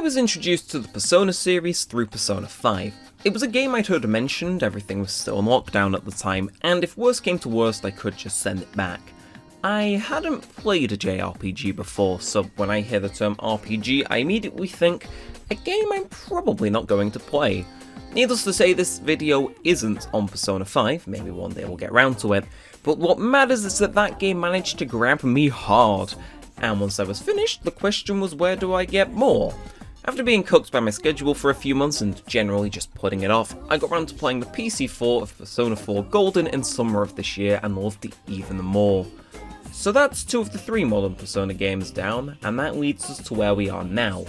was introduced to the Persona series through Persona 5. It was a game I'd heard mentioned, everything was still in lockdown at the time, and if worst came to worst I could just send it back. I hadn't played a JRPG before, so when I hear the term RPG I immediately think, a game I'm probably not going to play. Needless to say, this video isn't on Persona 5, maybe one day we'll get round to it, but what matters is that that game managed to grab me hard, and once I was finished, the question was where do I get more? After being cooked by my schedule for a few months and generally just putting it off, I got round to playing the PC4 of Persona 4 Golden in summer of this year and loved it even more. So that's 2 of the 3 modern Persona games down, and that leads us to where we are now.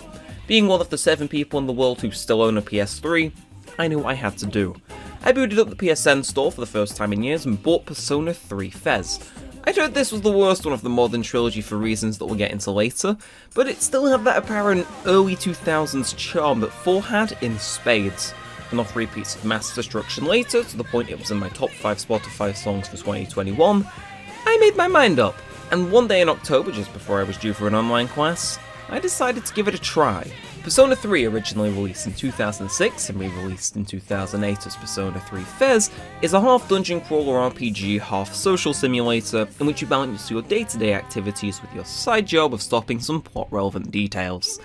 Being one of the 7 people in the world who still own a PS3, I knew what I had to do. I booted up the PSN store for the first time in years and bought Persona 3 Fez. I'd heard this was the worst one of the modern trilogy for reasons that we'll get into later, but it still had that apparent early 2000s charm that 4 had in spades. Enough repeats of Mass Destruction later, to the point it was in my top 5 Spotify songs for 2021, I made my mind up, and one day in October, just before I was due for an online class, I decided to give it a try. Persona 3, originally released in 2006 and re-released in 2008 as Persona 3 Fez, is a half dungeon crawler RPG, half social simulator in which you balance your day-to-day activities with your side job of stopping some plot-relevant details.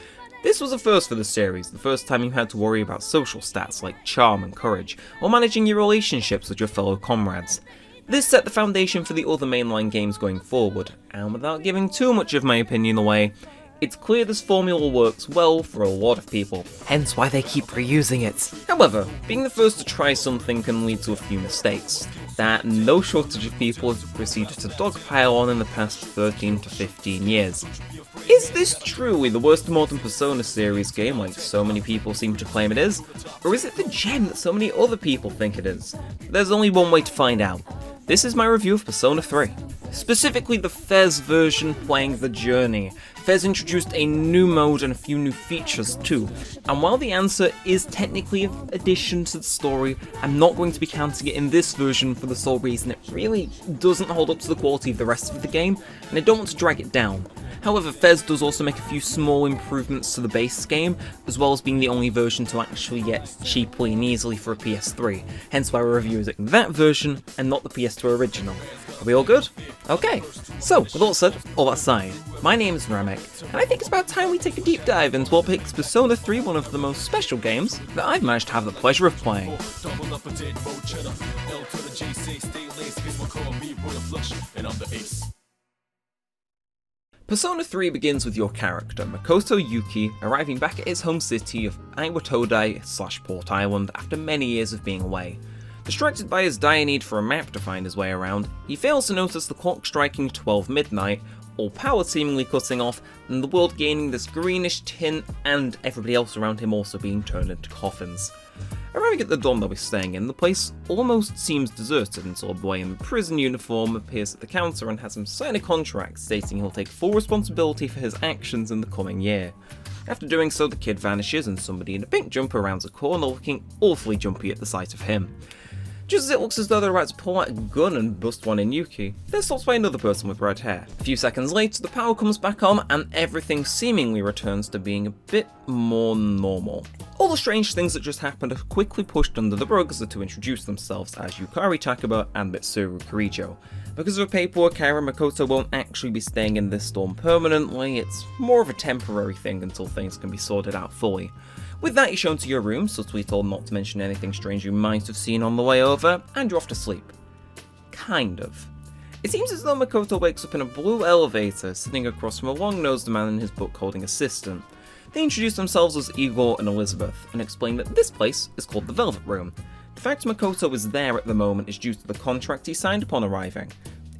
This was a first for the series, the first time you had to worry about social stats like charm and courage, or managing your relationships with your fellow comrades. This set the foundation for the other mainline games going forward, and without giving too much of my opinion away, it's clear this formula works well for a lot of people, hence why they keep reusing it. However, being the first to try something can lead to a few mistakes that no shortage of people have proceeded to dogpile on in the past 13 to 15 years. Is this truly the worst modern Persona series game like so many people seem to claim it is? Or is it the gem that so many other people think it is? There's only one way to find out. This is my review of Persona 3. Specifically the Fez version playing the journey. Fez introduced a new mode and a few new features too, and while the answer is technically an addition to the story, I'm not going to be counting it in this version for the sole reason it really doesn't hold up to the quality of the rest of the game, and I don't want to drag it down. However, Fez does also make a few small improvements to the base game, as well as being the only version to actually get cheaply and easily for a PS3, hence why we're reviewing that version and not the PS2 original. Are we all good? Okay, so with all said, all that aside, my name is Neremik, and I think it's about time we take a deep dive into what makes Persona 3 one of the most special games that I've managed to have the pleasure of playing. Persona 3 begins with your character, Makoto Yuki, arriving back at his home city of Iwatodai/Port Island after many years of being away. Distracted by his dire need for a map to find his way around, he fails to notice the clock striking 12 midnight, all power seemingly cutting off, and the world gaining this greenish tint, and everybody else around him also being turned into coffins. Arriving at the dorm they'll be staying in, the place almost seems deserted until a boy in a prison uniform appears at the counter and has him sign a contract stating he'll take full responsibility for his actions in the coming year. After doing so, the kid vanishes and somebody in a pink jumper rounds a corner looking awfully jumpy at the sight of him. Just as it looks as though they're about to pull out a gun and bust one in Yuki, they're stopped by another person with red hair. A few seconds later, the power comes back on and everything seemingly returns to being a bit more normal. All the strange things that just happened are quickly pushed under the rug as the two introduce themselves as Yukari Takaba and Mitsuru Kirijo. Because of a paperwork error, Makoto won't actually be staying in this dorm permanently, it's more of a temporary thing until things can be sorted out fully. With that, you're shown to your room, subtly told not to mention anything strange you might have seen on the way over, and you're off to sleep. Kind of. It seems as though Makoto wakes up in a blue elevator, sitting across from a long-nosed man in his book-holding assistant. They introduce themselves as Igor and Elizabeth, and explain that this place is called the Velvet Room. The fact Makoto is there at the moment is due to the contract he signed upon arriving.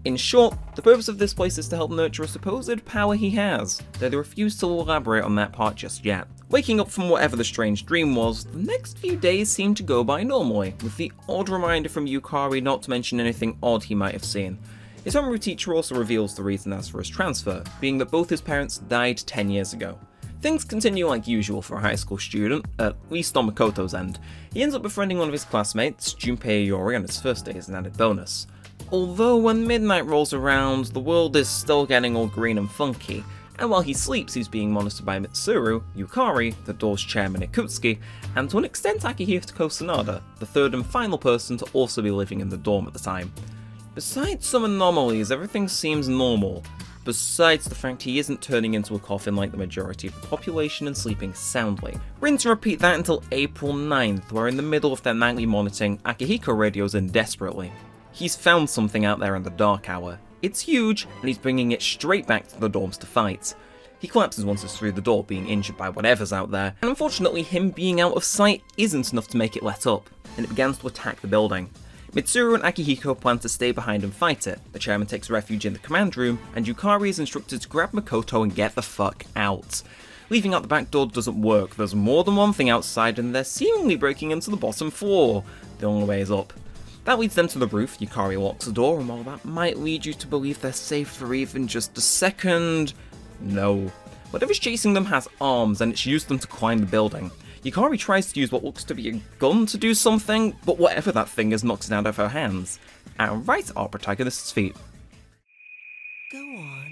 In short, the purpose of this place is to help nurture a supposed power he has, though they refuse to elaborate on that part just yet. Waking up from whatever the strange dream was, the next few days seem to go by normally, with the odd reminder from Yukari not to mention anything odd he might have seen. His homeroom teacher also reveals the reason as for his transfer, being that both his parents died 10 years ago. Things continue like usual for a high school student, at least on Makoto's end. He ends up befriending one of his classmates, Junpei Iori, on his first day as an added bonus. Although when midnight rolls around, the world is still getting all green and funky, and while he sleeps he's being monitored by Mitsuru, Yukari, the door's chairman Ikutsuki, and to an extent Akihito Sanada, the third and final person to also be living in the dorm at the time. Besides some anomalies, everything seems normal, besides the fact he isn't turning into a coffin like the majority of the population and sleeping soundly. Rinse and repeat that until April 9th, where in the middle of their nightly monitoring, Akihiko radios in desperately. He's found something out there in the dark hour. It's huge, and he's bringing it straight back to the dorms to fight. He collapses once it's through the door, being injured by whatever's out there, and unfortunately him being out of sight isn't enough to make it let up, and it begins to attack the building. Mitsuru and Akihiko plan to stay behind and fight it, the chairman takes refuge in the command room, and Yukari is instructed to grab Makoto and get the fuck out. Leaving out the back door doesn't work, there's more than one thing outside and they're seemingly breaking into the bottom floor. The only way is up. That leads them to the roof, Yukari locks the door, and while that might lead you to believe they're safe for even just a second, no. Whatever's chasing them has arms and it's used them to climb the building. Yukari tries to use what looks to be a gun to do something, but whatever that thing is knocks it out of her hands. And right at our protagonist's feet. Go on.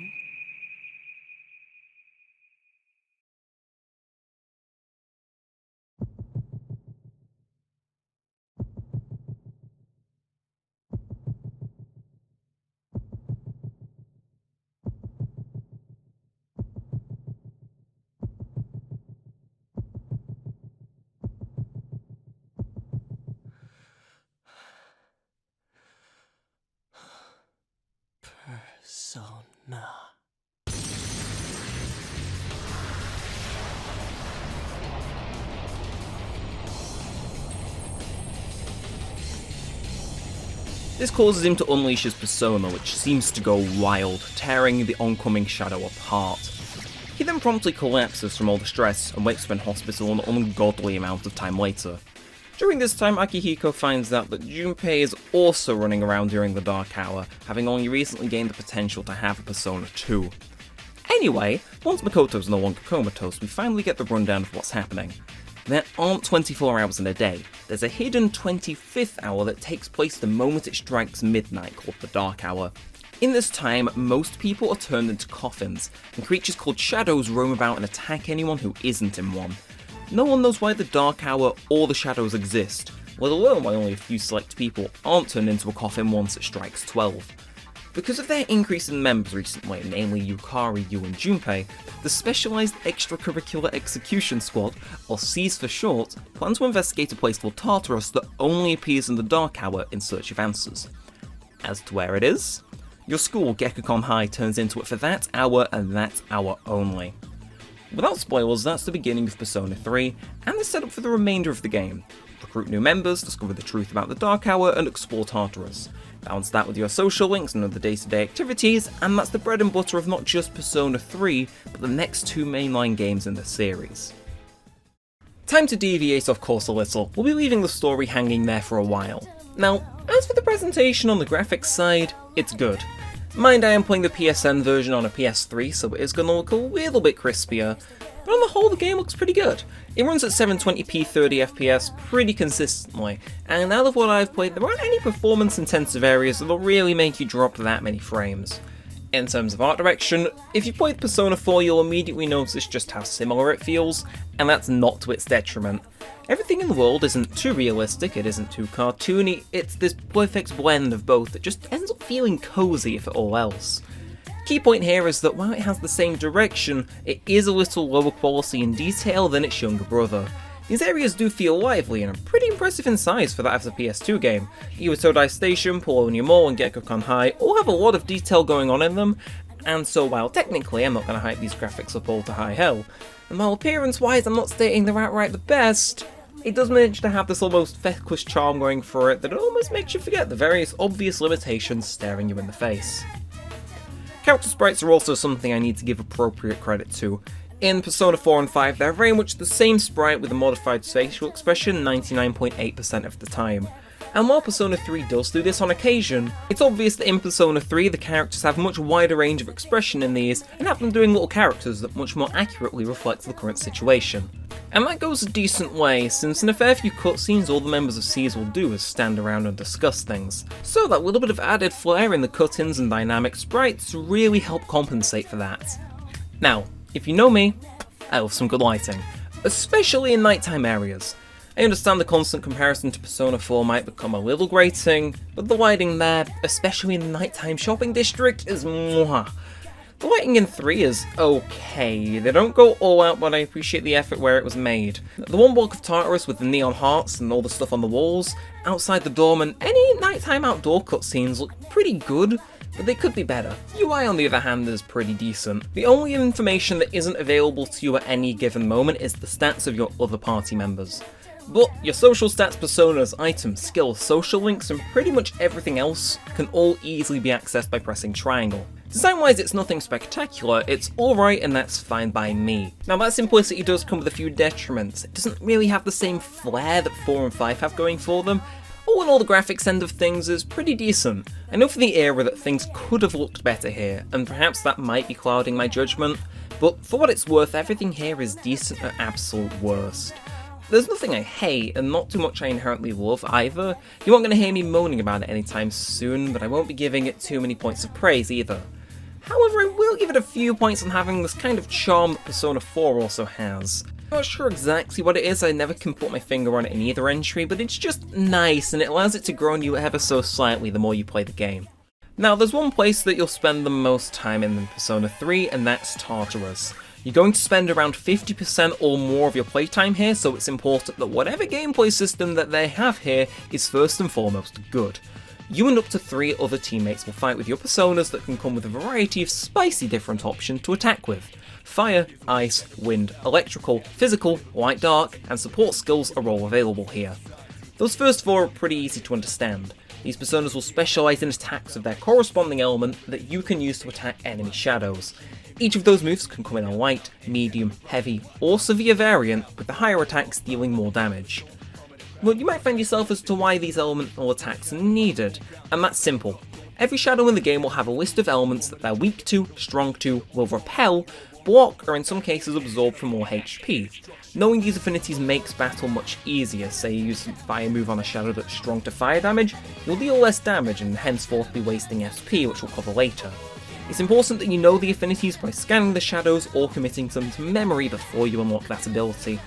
Persona. This causes him to unleash his persona, which seems to go wild, tearing the oncoming shadow apart. He then promptly collapses from all the stress and wakes up in hospital an ungodly amount of time later. During this time, Akihiko finds out that Junpei is also running around during the dark hour, having only recently gained the potential to have a Persona 2. Anyway, once Makoto's no longer comatose, we finally get the rundown of what's happening. There aren't 24 hours in a day, there's a hidden 25th hour that takes place the moment it strikes midnight, called the Dark Hour. In this time, most people are turned into coffins, and creatures called shadows roam about and attack anyone who isn't in one. No one knows why the Dark Hour or the shadows exist, let alone why only a few select people aren't turned into a coffin once it strikes 12. Because of their increase in members recently, namely Yukari, Yu and Junpei, the Specialized Extracurricular Execution Squad, or SEES for short, plan to investigate a place called Tartarus that only appears in the Dark Hour in search of answers. As to where it is, your school, Gekukon High, turns into it for that hour and that hour only. Without spoilers, that's the beginning of Persona 3, and the setup for the remainder of the game. Recruit new members, discover the truth about the Dark Hour, and explore Tartarus. Balance that with your social links and other day-to-day activities, and that's the bread and butter of not just Persona 3, but the next two mainline games in the series. Time to deviate off course a little, we'll be leaving the story hanging there for a while. Now, as for the presentation on the graphics side, it's good. Mind I am playing the PSN version on a PS3, so it is going to look a little bit crispier, but on the whole the game looks pretty good. It runs at 720p 30fps pretty consistently, and out of what I've played there aren't any performance intensive areas that'll really make you drop that many frames. In terms of art direction, if you played Persona 4 you'll immediately notice just how similar it feels, and that's not to its detriment. Everything in the world isn't too realistic, it isn't too cartoony, it's this perfect blend of both that just ends up feeling cozy if at all else. Key point here is that while it has the same direction, it is a little lower quality in detail than its younger brother. These areas do feel lively and are pretty impressive in size for that of the PS2 game. Iwatodai Station, Paulownia Mall and Gekukon High all have a lot of detail going on in them, and so while technically I'm not going to hype these graphics up all to high hell, and while appearance wise I'm not stating they're outright the best, it does manage to have this almost feckless charm going for it that it almost makes you forget the various obvious limitations staring you in the face. Character sprites are also something I need to give appropriate credit to. In Persona 4 and 5 they're very much the same sprite with a modified facial expression 99.8% of the time. And while Persona 3 does do this on occasion, it's obvious that in Persona 3 the characters have a much wider range of expression in these and have them doing little characters that much more accurately reflect the current situation. And that goes a decent way, since in a fair few cutscenes all the members of SEES will do is stand around and discuss things. So that little bit of added flair in the cut-ins and dynamic sprites really help compensate for that. Now, if you know me, I love some good lighting, especially in nighttime areas. I understand the constant comparison to Persona 4 might become a little grating, but the lighting there, especially in the nighttime shopping district, is mwah. The lighting in 3 is okay. They don't go all out, but I appreciate the effort where it was made. The one block of Tartarus with the neon hearts and all the stuff on the walls, outside the dorm, and any nighttime outdoor cutscenes look pretty good, but they could be better. UI on the other hand is pretty decent. The only information that isn't available to you at any given moment is the stats of your other party members. But your social stats, personas, items, skills, social links, and pretty much everything else can all easily be accessed by pressing triangle. Design-wise, it's nothing spectacular, it's alright and that's fine by me. Now that simplicity does come with a few detriments. It doesn't really have the same flair that 4 and 5 have going for them. All in all, the graphics end of things is pretty decent. I know for the era that things could have looked better here, and perhaps that might be clouding my judgment, but for what it's worth, everything here is decent at absolute worst. There's nothing I hate, and not too much I inherently love either. You aren't going to hear me moaning about it anytime soon, but I won't be giving it too many points of praise either. However, I will give it a few points on having this kind of charm that Persona 4 also has. I'm not sure exactly what it is, I never can put my finger on it in either entry, but it's just nice, and it allows it to grow on you ever so slightly the more you play the game. Now, there's one place that you'll spend the most time in Persona 3, and that's Tartarus. You're going to spend around 50% or more of your playtime here, so it's important that whatever gameplay system that they have here is first and foremost good. You and up to 3 other teammates will fight with your personas that can come with a variety of spicy different options to attack with. Fire, ice, wind, electrical, physical, light dark, and support skills are all available here. Those first 4 are pretty easy to understand. These personas will specialise in attacks of their corresponding element that you can use to attack enemy shadows. Each of those moves can come in a light, medium, heavy, or severe variant, with the higher attacks dealing more damage. Well, you might find yourself as to why these elemental attacks are needed, and that's simple. Every shadow in the game will have a list of elements that they're weak to, strong to, will repel, block, or in some cases absorb for more HP. Knowing these affinities makes battle much easier. Say you use a fire move on a shadow that's strong to fire damage, you'll deal less damage and henceforth be wasting SP, which we'll cover later. It's important that you know the affinities by scanning the shadows or committing them to memory before you unlock that ability,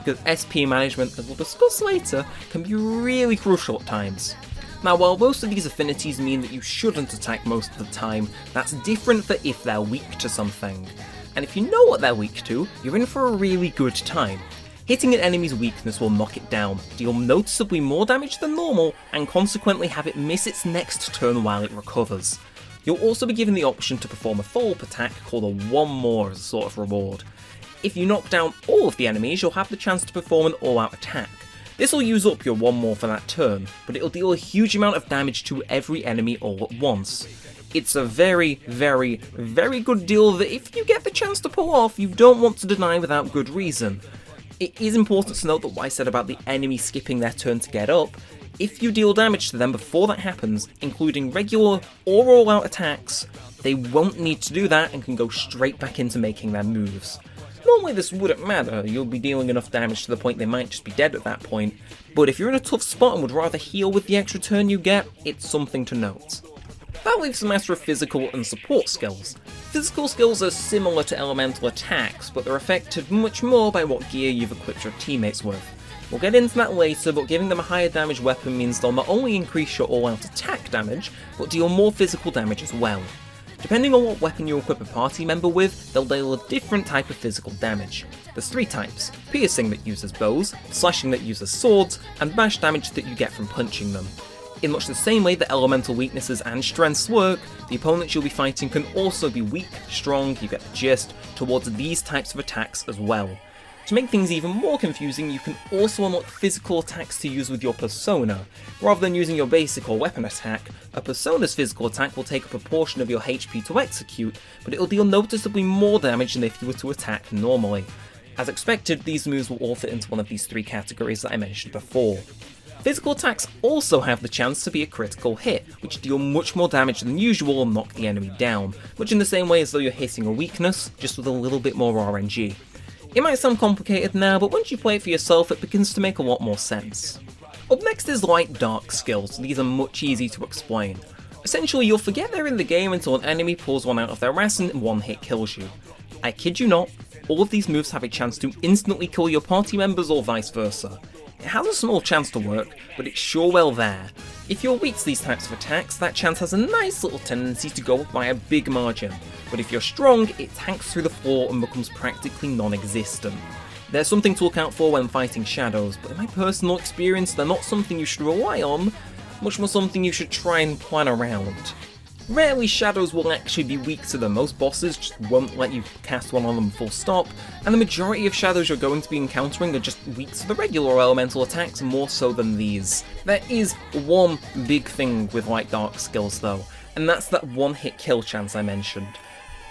because SP management, as we'll discuss later, can be really crucial at times. Now, while most of these affinities mean that you shouldn't attack most of the time, that's different for if they're weak to something. And if you know what they're weak to, you're in for a really good time. Hitting an enemy's weakness will knock it down, deal noticeably more damage than normal, and consequently have it miss its next turn while it recovers. You'll also be given the option to perform a follow-up attack called a one more as a sort of reward. If you knock down all of the enemies, you'll have the chance to perform an all-out attack. This will use up your one more for that turn, but it'll deal a huge amount of damage to every enemy all at once. It's a very, very, very good deal that if you get the chance to pull off, you don't want to deny without good reason. It is important to note that what I said about the enemy skipping their turn to get up, if you deal damage to them before that happens, including regular or all-out attacks, they won't need to do that and can go straight back into making their moves. Normally this wouldn't matter, you'll be dealing enough damage to the point they might just be dead at that point, but if you're in a tough spot and would rather heal with the extra turn you get, it's something to note. That leaves the matter of physical and support skills. Physical skills are similar to elemental attacks, but they're affected much more by what gear you've equipped your teammates with. We'll get into that later, but giving them a higher damage weapon means they'll not only increase your all-out attack damage, but deal more physical damage as well. Depending on what weapon you equip a party member with, they'll deal a different type of physical damage. There's 3 types: piercing that uses bows, slashing that uses swords, and bash damage that you get from punching them. In much the same way that elemental weaknesses and strengths work, the opponents you'll be fighting can also be weak, strong, you get the gist, towards these types of attacks as well. To make things even more confusing, you can also unlock physical attacks to use with your persona. Rather than using your basic or weapon attack, a persona's physical attack will take up a portion of your HP to execute, but it'll deal noticeably more damage than if you were to attack normally. As expected, these moves will all fit into one of these 3 categories that I mentioned before. Physical attacks also have the chance to be a critical hit, which deal much more damage than usual and knock the enemy down, much in the same way as though you're hitting a weakness, just with a little bit more RNG. It might sound complicated now, but once you play it for yourself, it begins to make a lot more sense. Up next is light dark skills. These are much easier to explain. Essentially, you'll forget they're in the game until an enemy pulls one out of their ass and one hit kills you. I kid you not, all of these moves have a chance to instantly kill your party members or vice versa. It has a small chance to work, but it's sure well there. If you're weak to these types of attacks, that chance has a nice little tendency to go up by a big margin, but if you're strong, it tanks through the floor and becomes practically non-existent. There's something to look out for when fighting shadows, but in my personal experience, they're not something you should rely on, much more something you should try and plan around. Rarely shadows will actually be weak to them, most bosses just won't let you cast one on them full stop, and the majority of shadows you're going to be encountering are just weak to the regular elemental attacks more so than these. There is one big thing with light dark skills though, and that's that one hit kill chance I mentioned.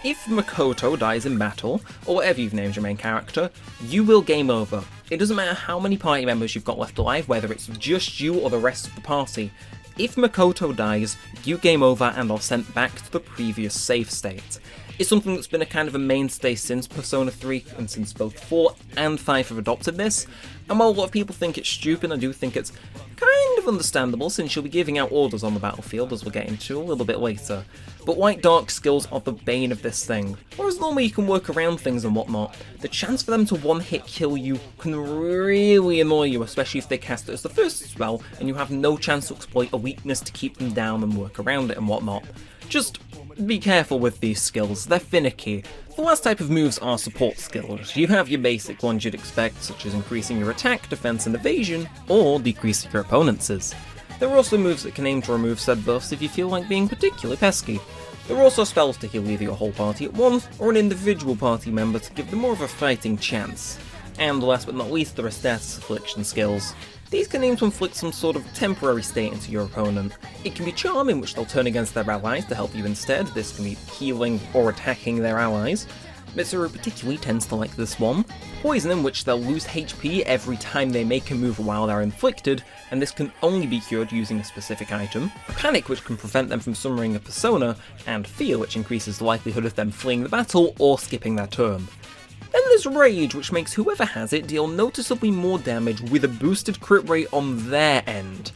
If Makoto dies in battle, or whatever you've named your main character, you will game over. It doesn't matter how many party members you've got left alive, whether it's just you or the rest of the party. If Makoto dies, you game over and are sent back to the previous save state. It's something that's been a kind of a mainstay since Persona 3 and since both 4 and 5 have adopted this, and while a lot of people think it's stupid, I do think it's kind of understandable since you'll be giving out orders on the battlefield as we'll get into a little bit later. But light dark skills are the bane of this thing. Whereas normally you can work around things and whatnot, the chance for them to one hit kill you can really annoy you, especially if they cast it as the first spell and you have no chance to exploit a weakness to keep them down and work around it and whatnot. Just be careful with these skills, they're finicky. The last type of moves are support skills. You have your basic ones you'd expect, such as increasing your attack, defense and evasion, or decreasing your opponents'. There are also moves that can aim to remove said buffs if you feel like being particularly pesky. There are also spells to heal either your whole party at once, or an individual party member to give them more of a fighting chance. And last but not least, there are status affliction skills. These can aim to inflict some sort of temporary state into your opponent. It can be charm, in which they'll turn against their allies to help you instead. This can be healing or attacking their allies. Mitsuru particularly tends to like this one. Poison, in which they'll lose HP every time they make a move while they're inflicted, and this can only be cured using a specific item. Panic, which can prevent them from summoning a persona, and Fear, which increases the likelihood of them fleeing the battle or skipping their turn. Then there's Rage, which makes whoever has it deal noticeably more damage with a boosted crit rate on their end,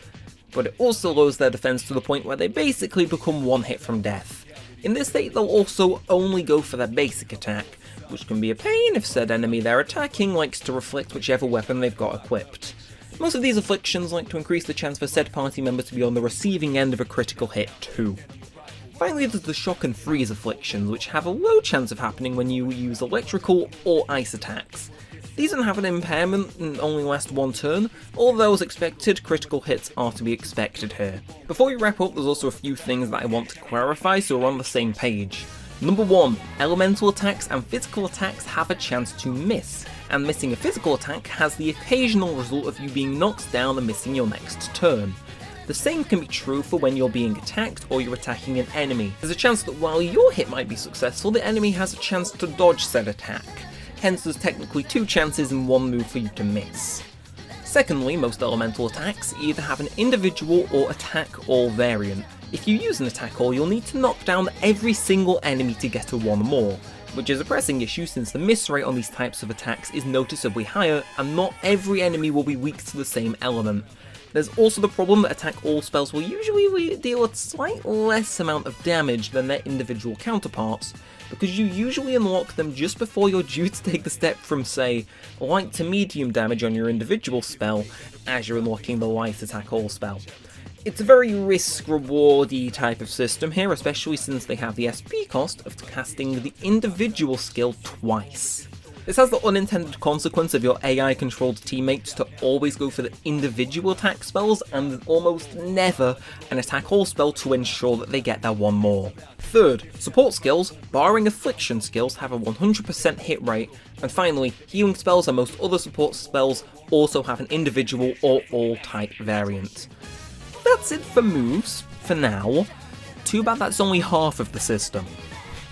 but it also lowers their defense to the point where they basically become one hit from death. In this state, they'll also only go for their basic attack, which can be a pain if said enemy they're attacking likes to reflect whichever weapon they've got equipped. Most of these afflictions like to increase the chance for said party member to be on the receiving end of a critical hit too. Finally, there's the Shock and Freeze afflictions, which have a low chance of happening when you use electrical or ice attacks. These don't have an impairment and only last one turn, although as expected, critical hits are to be expected here. Before we wrap up, there's also a few things that I want to clarify so we're on the same page. Number 1, elemental attacks and physical attacks have a chance to miss, and missing a physical attack has the occasional result of you being knocked down and missing your next turn. The same can be true for when you're being attacked or you're attacking an enemy. There's a chance that while your hit might be successful, the enemy has a chance to dodge said attack. Hence there's technically 2 chances in one move for you to miss. Secondly, most elemental attacks either have an individual or attack all variant. If you use an attack all, you'll need to knock down every single enemy to get a 1 more, which is a pressing issue since the miss rate on these types of attacks is noticeably higher and not every enemy will be weak to the same element. There's also the problem that attack all spells will usually deal a slight less amount of damage than their individual counterparts, because you usually unlock them just before you're due to take the step from, say, light to medium damage on your individual spell, as you're unlocking the light attack all spell. It's a very risk-rewardy type of system here, especially since they have the SP cost of casting the individual skill twice. This has the unintended consequence of your AI-controlled teammates to always go for the individual attack spells and almost never an attack all spell to ensure that they get their 1 more. Third, support skills, barring affliction skills, have a 100% hit rate, and finally, healing spells and most other support spells also have an individual or all type variant. That's it for moves, for now. Too bad that's only half of the system.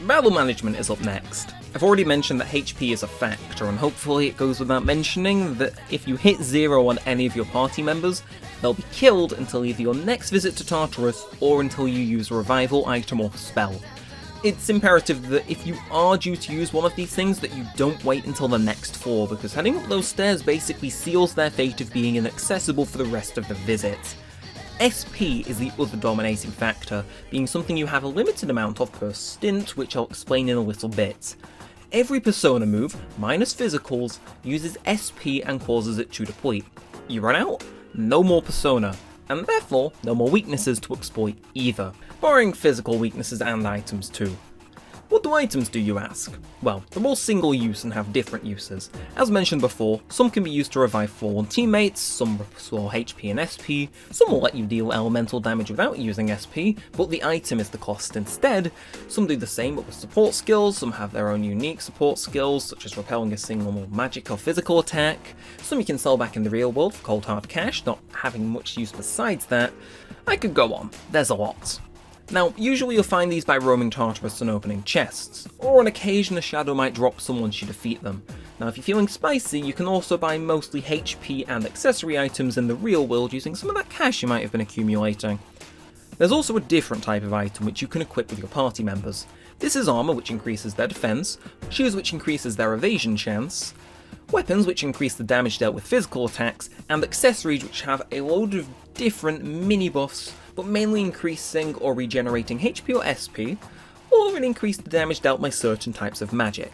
Battle management is up next. I've already mentioned that HP is a factor, and hopefully it goes without mentioning that if you hit 0 on any of your party members, they'll be killed until either your next visit to Tartarus or until you use a revival item or spell. It's imperative that if you are due to use one of these things that you don't wait until the next floor, because heading up those stairs basically seals their fate of being inaccessible for the rest of the visit. SP is the other dominating factor, being something you have a limited amount of per stint, which I'll explain in a little bit. Every persona move, minus physicals, uses SP and causes it to deplete. You run out, no more persona, and therefore no more weaknesses to exploit either, barring physical weaknesses and items too. What do items do, you ask? Well, they're all single use and have different uses. As mentioned before, some can be used to revive fallen teammates, some restore HP and SP, some will let you deal elemental damage without using SP, but the item is the cost instead. Some do the same but with support skills, some have their own unique support skills, such as repelling a single magic or physical attack. Some you can sell back in the real world for cold hard cash, not having much use besides that. I could go on, there's a lot. Now, usually you'll find these by roaming Tartarus and opening chests, or on occasion a shadow might drop some once you defeat them. Now if you're feeling spicy, you can also buy mostly HP and accessory items in the real world using some of that cash you might have been accumulating. There's also a different type of item which you can equip with your party members. This is armour, which increases their defense, shoes, which increases their evasion chance, weapons, which increase the damage dealt with physical attacks, and accessories, which have a load of different mini buffs, but mainly increasing or regenerating HP or SP, or will increase the damage dealt by certain types of magic.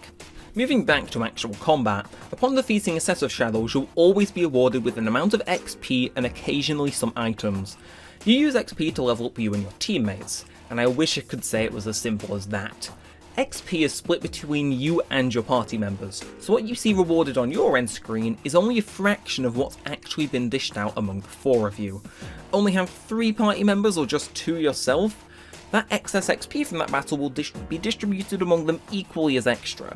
Moving back to actual combat, upon defeating a set of shadows, you'll always be awarded with an amount of XP and occasionally some items. You use XP to level up you and your teammates, and I wish I could say it was as simple as that. XP is split between you and your party members, so what you see rewarded on your end screen is only a fraction of what's actually been dished out among the 4 of you. Only have 3 party members or just 2 yourself? That excess XP from that battle will be distributed among them equally as extra.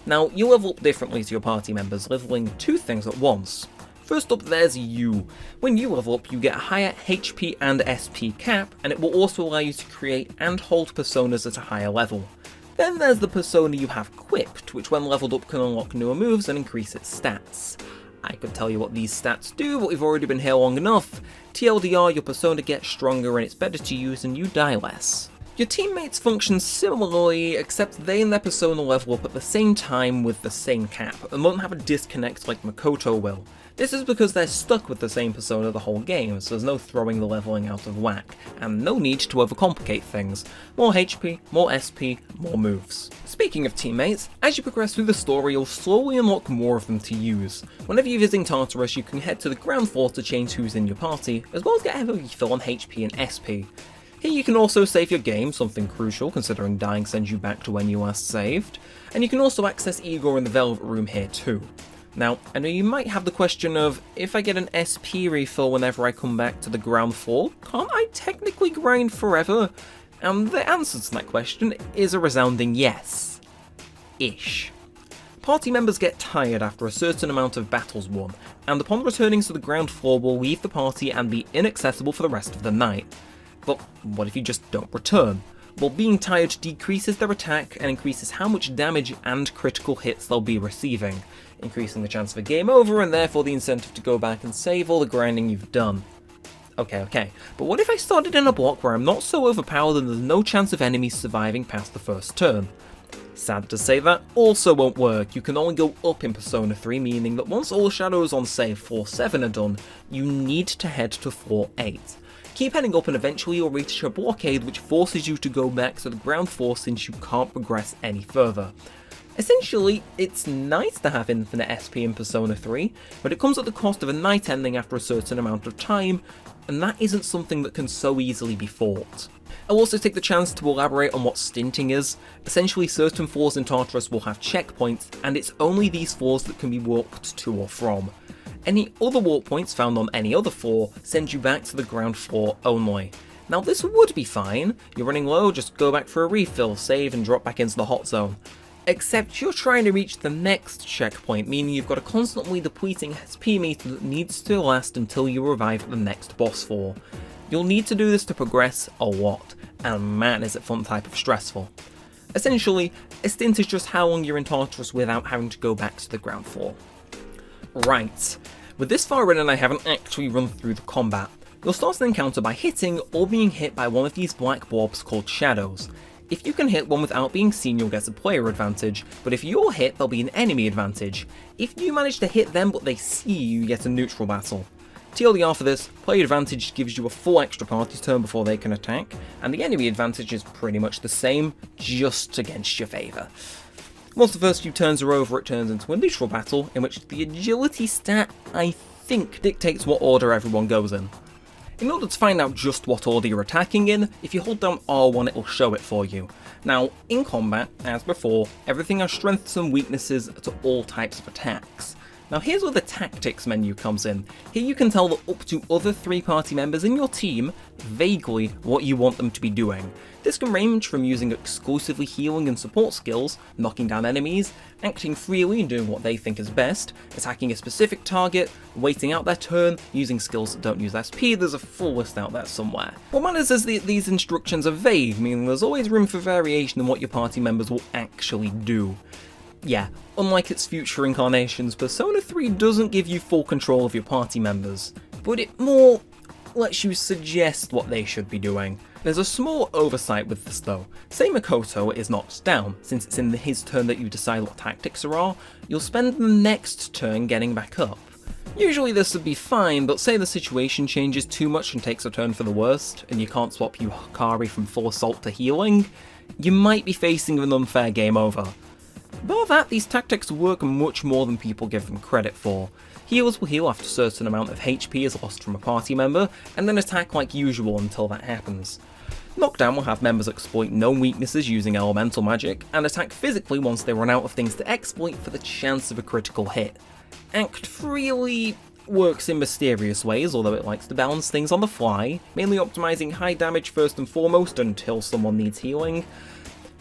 Now, you level up differently to your party members, leveling 2 things at once. First up, there's you. When you level up, you get a higher HP and SP cap, and it will also allow you to create and hold personas at a higher level. Then there's the persona you have equipped, which when leveled up can unlock newer moves and increase its stats. I could tell you what these stats do, but we've already been here long enough. TLDR, your persona gets stronger and it's better to use and you die less. Your teammates function similarly, except they and their persona level up at the same time with the same cap, and won't have a disconnect like Makoto will. This is because they're stuck with the same persona the whole game, so there's no throwing the leveling out of whack, and no need to overcomplicate things. More HP, more SP, more moves. Speaking of teammates, as you progress through the story, you'll slowly unlock more of them to use. Whenever you're visiting Tartarus, you can head to the ground floor to change who's in your party, as well as get a refill on HP and SP. Here you can also save your game, something crucial considering dying sends you back to when you last saved, and you can also access Igor in the Velvet Room here too. Now, I know you might have the question of, if I get an SP refill whenever I come back to the ground floor, can't I technically grind forever? And the answer to that question is a resounding yes. Ish. Party members get tired after a certain amount of battles won, and upon returning to the ground floor will leave the party and be inaccessible for the rest of the night. But what if you just don't return? Well, being tired decreases their attack and increases how much damage and critical hits they'll be receiving, increasing the chance of a game over and therefore the incentive to go back and save all the grinding you've done. Okay, but what if I started in a block where I'm not so overpowered and there's no chance of enemies surviving past the first turn? Sad to say, that also won't work. You can only go up in Persona 3, meaning that once all shadows on say floor 7 are done, you need to head to floor 8. Keep heading up and eventually you'll reach a blockade which forces you to go back to the ground floor since you can't progress any further. Essentially, it's nice to have infinite SP in Persona 3, but it comes at the cost of a night ending after a certain amount of time, and that isn't something that can so easily be fought. I'll also take the chance to elaborate on what stinting is. Essentially, certain floors in Tartarus will have checkpoints, and it's only these floors that can be walked to or from. Any other warp points found on any other floor send you back to the ground floor only. Now this would be fine, you're running low, just go back for a refill, save and drop back into the hot zone. Except you're trying to reach the next checkpoint, meaning you've got a constantly depleting SP meter that needs to last until you revive at the next boss floor. You'll need to do this to progress a lot, and man is it fun type of stressful. Essentially, a stint is just how long you're in Tartarus without having to go back to the ground floor. Right, with this far in and I haven't actually run through the combat. You'll start an encounter by hitting or being hit by one of these black blobs called shadows. If you can hit one without being seen, you'll get a player advantage, but if you're hit, there'll be an enemy advantage. If you manage to hit them but they see you, you get a neutral battle. TLDR for this, player advantage gives you a full extra party turn before they can attack, and the enemy advantage is pretty much the same, just against your favour. Once the first few turns are over, it turns into a neutral battle, in which the agility stat, I think, dictates what order everyone goes in. In order to find out just what order you're attacking in, if you hold down R1 it'll show it for you. Now, in combat, as before, everything has strengths and weaknesses to all types of attacks. Now here's where the tactics menu comes in. Here you can tell the up to other 3 party members in your team vaguely what you want them to be doing. This can range from using exclusively healing and support skills, knocking down enemies, acting freely and doing what they think is best, attacking a specific target, waiting out their turn, using skills that don't use SP, there's a full list out there somewhere. What matters is that these instructions are vague, meaning there's always room for variation in what your party members will actually do. Yeah, unlike its future incarnations, Persona 3 doesn't give you full control of your party members, but it more lets you suggest what they should be doing. There's a small oversight with this though. Say Makoto is knocked down, since it's in his turn that you decide what tactics there are, you'll spend the next turn getting back up. Usually this would be fine, but say the situation changes too much and takes a turn for the worst, and you can't swap Yukari from full assault to healing, you might be facing an unfair game over. Bar that, these tactics work much more than people give them credit for. Healers will heal after a certain amount of HP is lost from a party member, and then attack like usual until that happens. Knockdown will have members exploit known weaknesses using elemental magic, and attack physically once they run out of things to exploit for the chance of a critical hit. Act freely works in mysterious ways, although it likes to balance things on the fly, mainly optimizing high damage first and foremost until someone needs healing.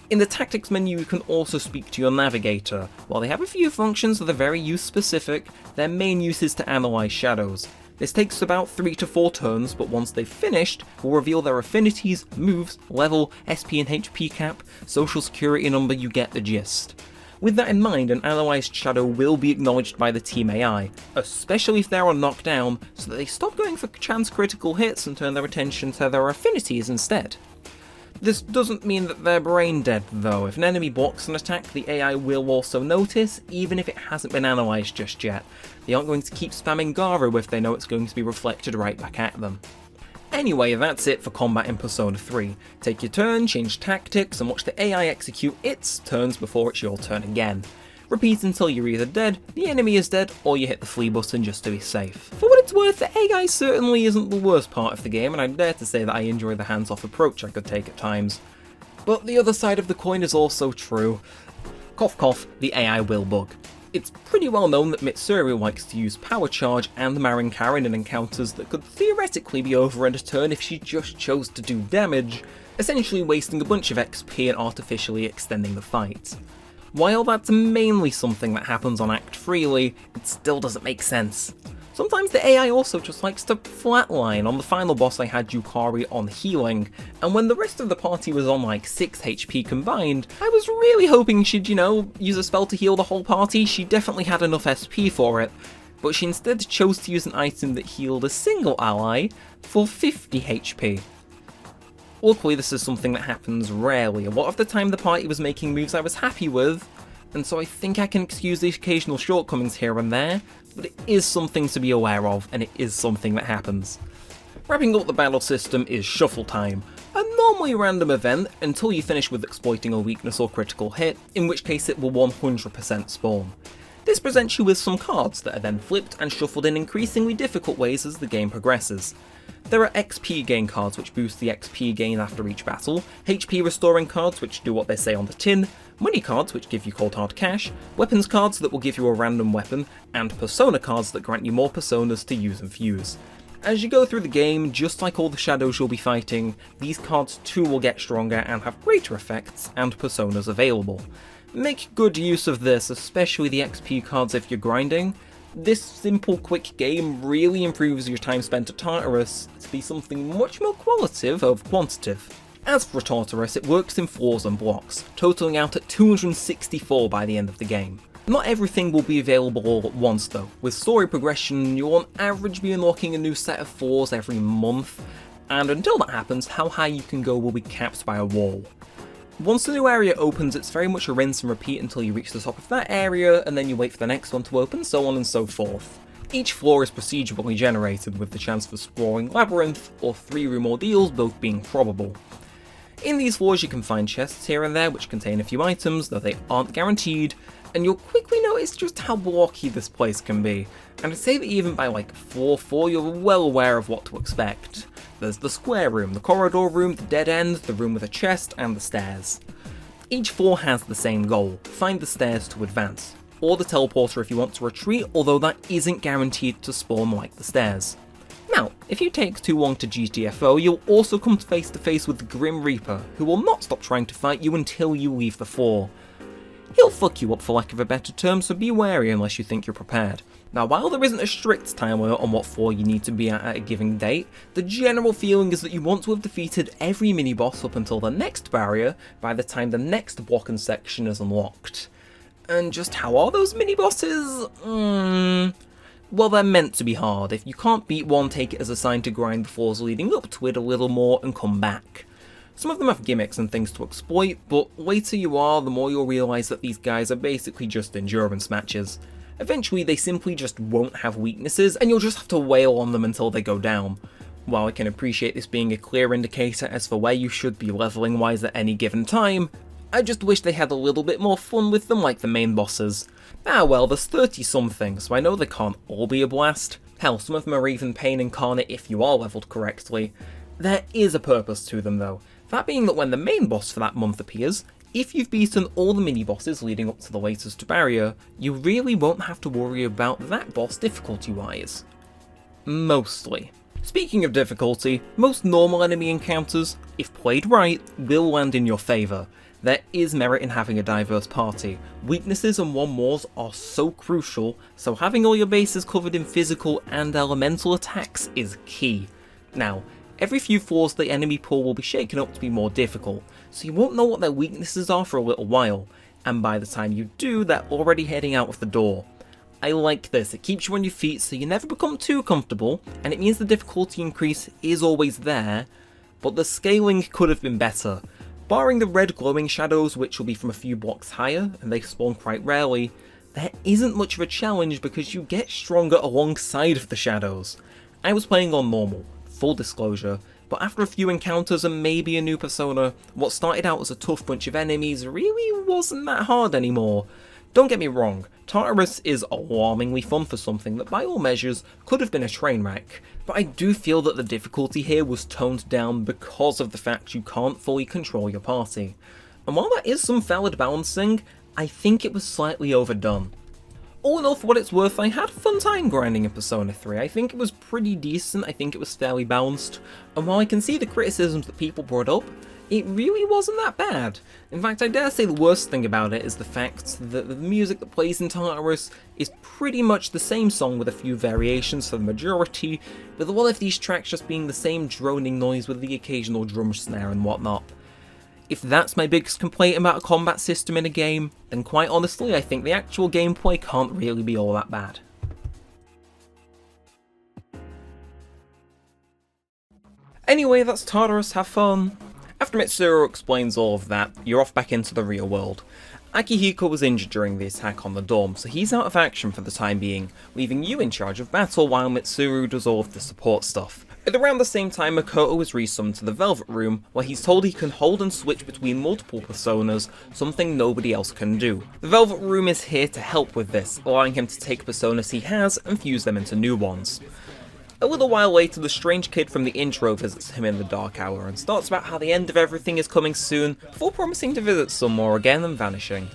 In the tactics menu you can also speak to your navigator. While they have a few functions that are very use specific, their main use is to analyse shadows. This takes about 3 to 4 turns, but once they've finished, will reveal their affinities, moves, level, SP and HP cap, social security number, you get the gist. With that in mind, an analysed shadow will be acknowledged by the team AI, especially if they are knocked down, so that they stop going for chance critical hits and turn their attention to their affinities instead. This doesn't mean that they're brain dead though. If an enemy blocks an attack, the AI will also notice, even if it hasn't been analysed just yet. They aren't going to keep spamming Garu if they know it's going to be reflected right back at them. Anyway, that's it for combat in Persona 3. Take your turn, change tactics, and watch the AI execute its turns before it's your turn again. Repeat until you're either dead, the enemy is dead, or you hit the flee button just to be safe. For what it's worth, the AI certainly isn't the worst part of the game, and I dare to say that I enjoy the hands-off approach I could take at times. But the other side of the coin is also true. Cough cough, the AI will bug. It's pretty well known that Mitsuru likes to use Power Charge and Marin Karin in encounters that could theoretically be over in a turn if she just chose to do damage, essentially wasting a bunch of XP and artificially extending the fight. While that's mainly something that happens on Act Freely, it still doesn't make sense. Sometimes the AI also just likes to flatline. On the final boss I had Yukari on healing, and when the rest of the party was on like 6 HP combined, I was really hoping she'd, use a spell to heal the whole party. She definitely had enough SP for it, but she instead chose to use an item that healed a single ally for 50 HP. Luckily this is something that happens rarely. A lot of the time the party was making moves I was happy with, and so I think I can excuse the occasional shortcomings here and there, but it is something to be aware of, and it is something that happens. Wrapping up the battle system is Shuffle Time, a normally random event until you finish with exploiting a weakness or critical hit, in which case it will 100% spawn. This presents you with some cards that are then flipped and shuffled in increasingly difficult ways as the game progresses. There are XP gain cards which boost the XP gain after each battle, HP restoring cards which do what they say on the tin, money cards which give you cold hard cash, weapons cards that will give you a random weapon, and persona cards that grant you more personas to use and fuse. As you go through the game, just like all the shadows you'll be fighting, these cards too will get stronger and have greater effects and personas available. Make good use of this, especially the XP cards if you're grinding. This simple quick game really improves your time spent at Tartarus to be something much more qualitative over quantitative. As for Tartarus, it works in floors and blocks, totaling out at 264 by the end of the game. Not everything will be available all at once though. With story progression, you'll on average be unlocking a new set of floors every month, and until that happens, how high you can go will be capped by a wall. Once the new area opens, it's very much a rinse and repeat until you reach the top of that area, and then you wait for the next one to open, so on and so forth. Each floor is procedurally generated with the chance for sprawling labyrinth or 3-room ordeals both being probable. In these floors you can find chests here and there which contain a few items, though they aren't guaranteed, and you'll quickly notice just how blocky this place can be, and I'd say that even by like floor 4 you're well aware of what to expect. There's the square room, the corridor room, the dead end, the room with a chest, and the stairs. Each floor has the same goal: find the stairs to advance, or the teleporter if you want to retreat, although that isn't guaranteed to spawn like the stairs. Now, if you take too long to GTFO, you'll also come face to face with the Grim Reaper, who will not stop trying to fight you until you leave the floor. He'll fuck you up for lack of a better term, so be wary unless you think you're prepared. Now, while there isn't a strict time limit on what floor you need to be at a given date, the general feeling is that you want to have defeated every mini-boss up until the next barrier by the time the next block and section is unlocked. And just how are those mini-bosses? Well, they're meant to be hard. If you can't beat one, take it as a sign to grind the floors leading up to it a little more and come back. Some of them have gimmicks and things to exploit, but later you are, the more you'll realise that these guys are basically just endurance matches. Eventually they simply just won't have weaknesses, and you'll just have to wail on them until they go down. While I can appreciate this being a clear indicator as for where you should be leveling wise at any given time, I just wish they had a little bit more fun with them like the main bosses. Ah well, there's 30 something, so I know they can't all be a blast. Hell, some of them are even pain incarnate if you are leveled correctly. There is a purpose to them though, that being that when the main boss for that month appears, if you've beaten all the mini-bosses leading up to the latest barrier, you really won't have to worry about that boss difficulty-wise. Mostly. Speaking of difficulty, most normal enemy encounters, if played right, will land in your favour. There is merit in having a diverse party. Weaknesses and one-mores are so crucial, so having all your bases covered in physical and elemental attacks is key. Now, every few floors the enemy pool will be shaken up to be more difficult, so you won't know what their weaknesses are for a little while, and by the time you do, they're already heading out of the door. I like this, it keeps you on your feet so you never become too comfortable, and it means the difficulty increase is always there, but the scaling could have been better. Barring the red glowing shadows, which will be from a few blocks higher, and they spawn quite rarely, there isn't much of a challenge because you get stronger alongside of the shadows. I was playing on normal, full disclosure, but after a few encounters and maybe a new persona, what started out as a tough bunch of enemies really wasn't that hard anymore. Don't get me wrong, Tartarus is alarmingly fun for something that by all measures could have been a train wreck, but I do feel that the difficulty here was toned down because of the fact you can't fully control your party. And while that is some valid balancing, I think it was slightly overdone. All in all, for what it's worth, I had a fun time grinding in Persona 3. I think it was pretty decent, I think it was fairly balanced, and while I can see the criticisms that people brought up, it really wasn't that bad. In fact, I dare say the worst thing about it is the fact that the music that plays in Tartarus is pretty much the same song with a few variations for the majority, with a lot of these tracks just being the same droning noise with the occasional drum snare and whatnot. If that's my biggest complaint about a combat system in a game, then quite honestly I think the actual gameplay can't really be all that bad. Anyway, that's Tartarus, have fun. After Mitsuru explains all of that, you're off back into the real world. Akihiko was injured during the attack on the dorm, so he's out of action for the time being, leaving you in charge of battle while Mitsuru does all of the support stuff. At around the same time, Makoto is resummoned to the Velvet Room, where he's told he can hold and switch between multiple personas, something nobody else can do. The Velvet Room is here to help with this, allowing him to take personas he has and fuse them into new ones. A little while later, the strange kid from the intro visits him in the dark hour and starts about how the end of everything is coming soon, before promising to visit some more again and vanishing.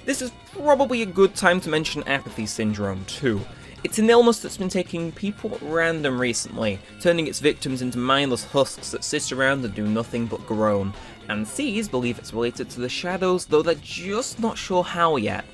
This is probably a good time to mention apathy syndrome too. It's an illness that's been taking people at random recently, turning its victims into mindless husks that sit around and do nothing but groan, and C's believe it's related to the shadows, though they're just not sure how yet.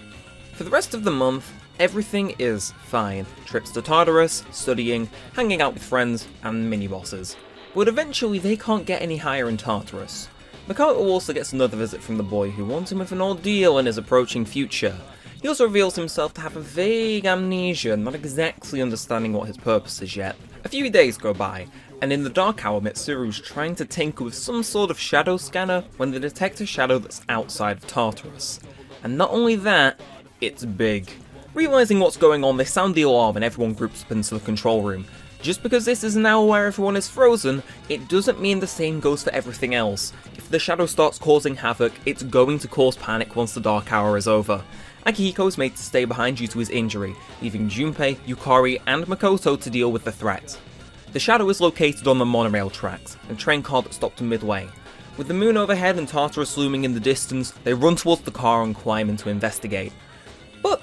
For the rest of the month, everything is fine. Trips to Tartarus, studying, hanging out with friends, and mini-bosses. But eventually they can't get any higher in Tartarus. Makoto also gets another visit from the boy who wants him with an ordeal in his approaching future. He also reveals himself to have a vague amnesia, not exactly understanding what his purpose is yet. A few days go by, and in the dark hour Mitsuru's trying to tinker with some sort of shadow scanner when they detect a shadow that's outside of Tartarus. And not only that, it's big. Realising what's going on, they sound the alarm and everyone groups up into the control room. Just because this is now where everyone is frozen, it doesn't mean the same goes for everything else. If the shadow starts causing havoc, it's going to cause panic once the dark hour is over. Akihiko is made to stay behind due to his injury, leaving Junpei, Yukari and Makoto to deal with the threat. The shadow is located on the monorail tracks, a train car that stopped midway. With the moon overhead and Tartarus looming in the distance, they run towards the car and climb in to investigate. But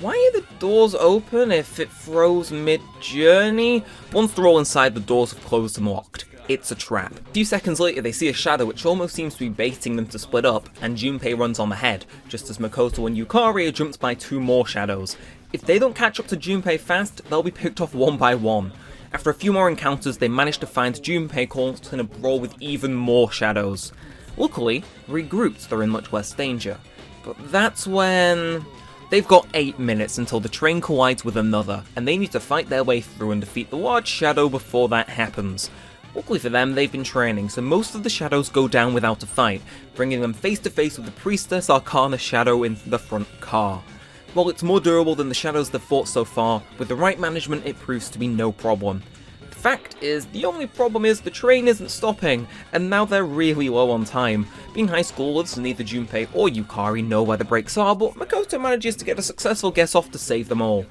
why are the doors open if it froze mid-journey? Once they're all inside, the doors have closed and locked. It's a trap. A few seconds later, they see a shadow which almost seems to be baiting them to split up, and Junpei runs on ahead, just as Makoto and Yukari are jumped by 2 more shadows. If they don't catch up to Junpei fast, they'll be picked off one by one. After a few more encounters, they manage to find Junpei caught in a brawl with even more shadows. Luckily, regrouped, they're in much less danger. But that's when they've got 8 minutes until the train collides with another, and they need to fight their way through and defeat the large shadow before that happens. Luckily for them, they've been training, so most of the shadows go down without a fight, bringing them face to face with the Priestess Arcana shadow in the front car. While it's more durable than the shadows they've fought so far, with the right management it proves to be no problem. The fact is, the only problem is the train isn't stopping, and now they're really low on time. Being high schoolers, neither Junpei or Yukari know where the brakes are, but Makoto manages to get a successful guess off to save them all.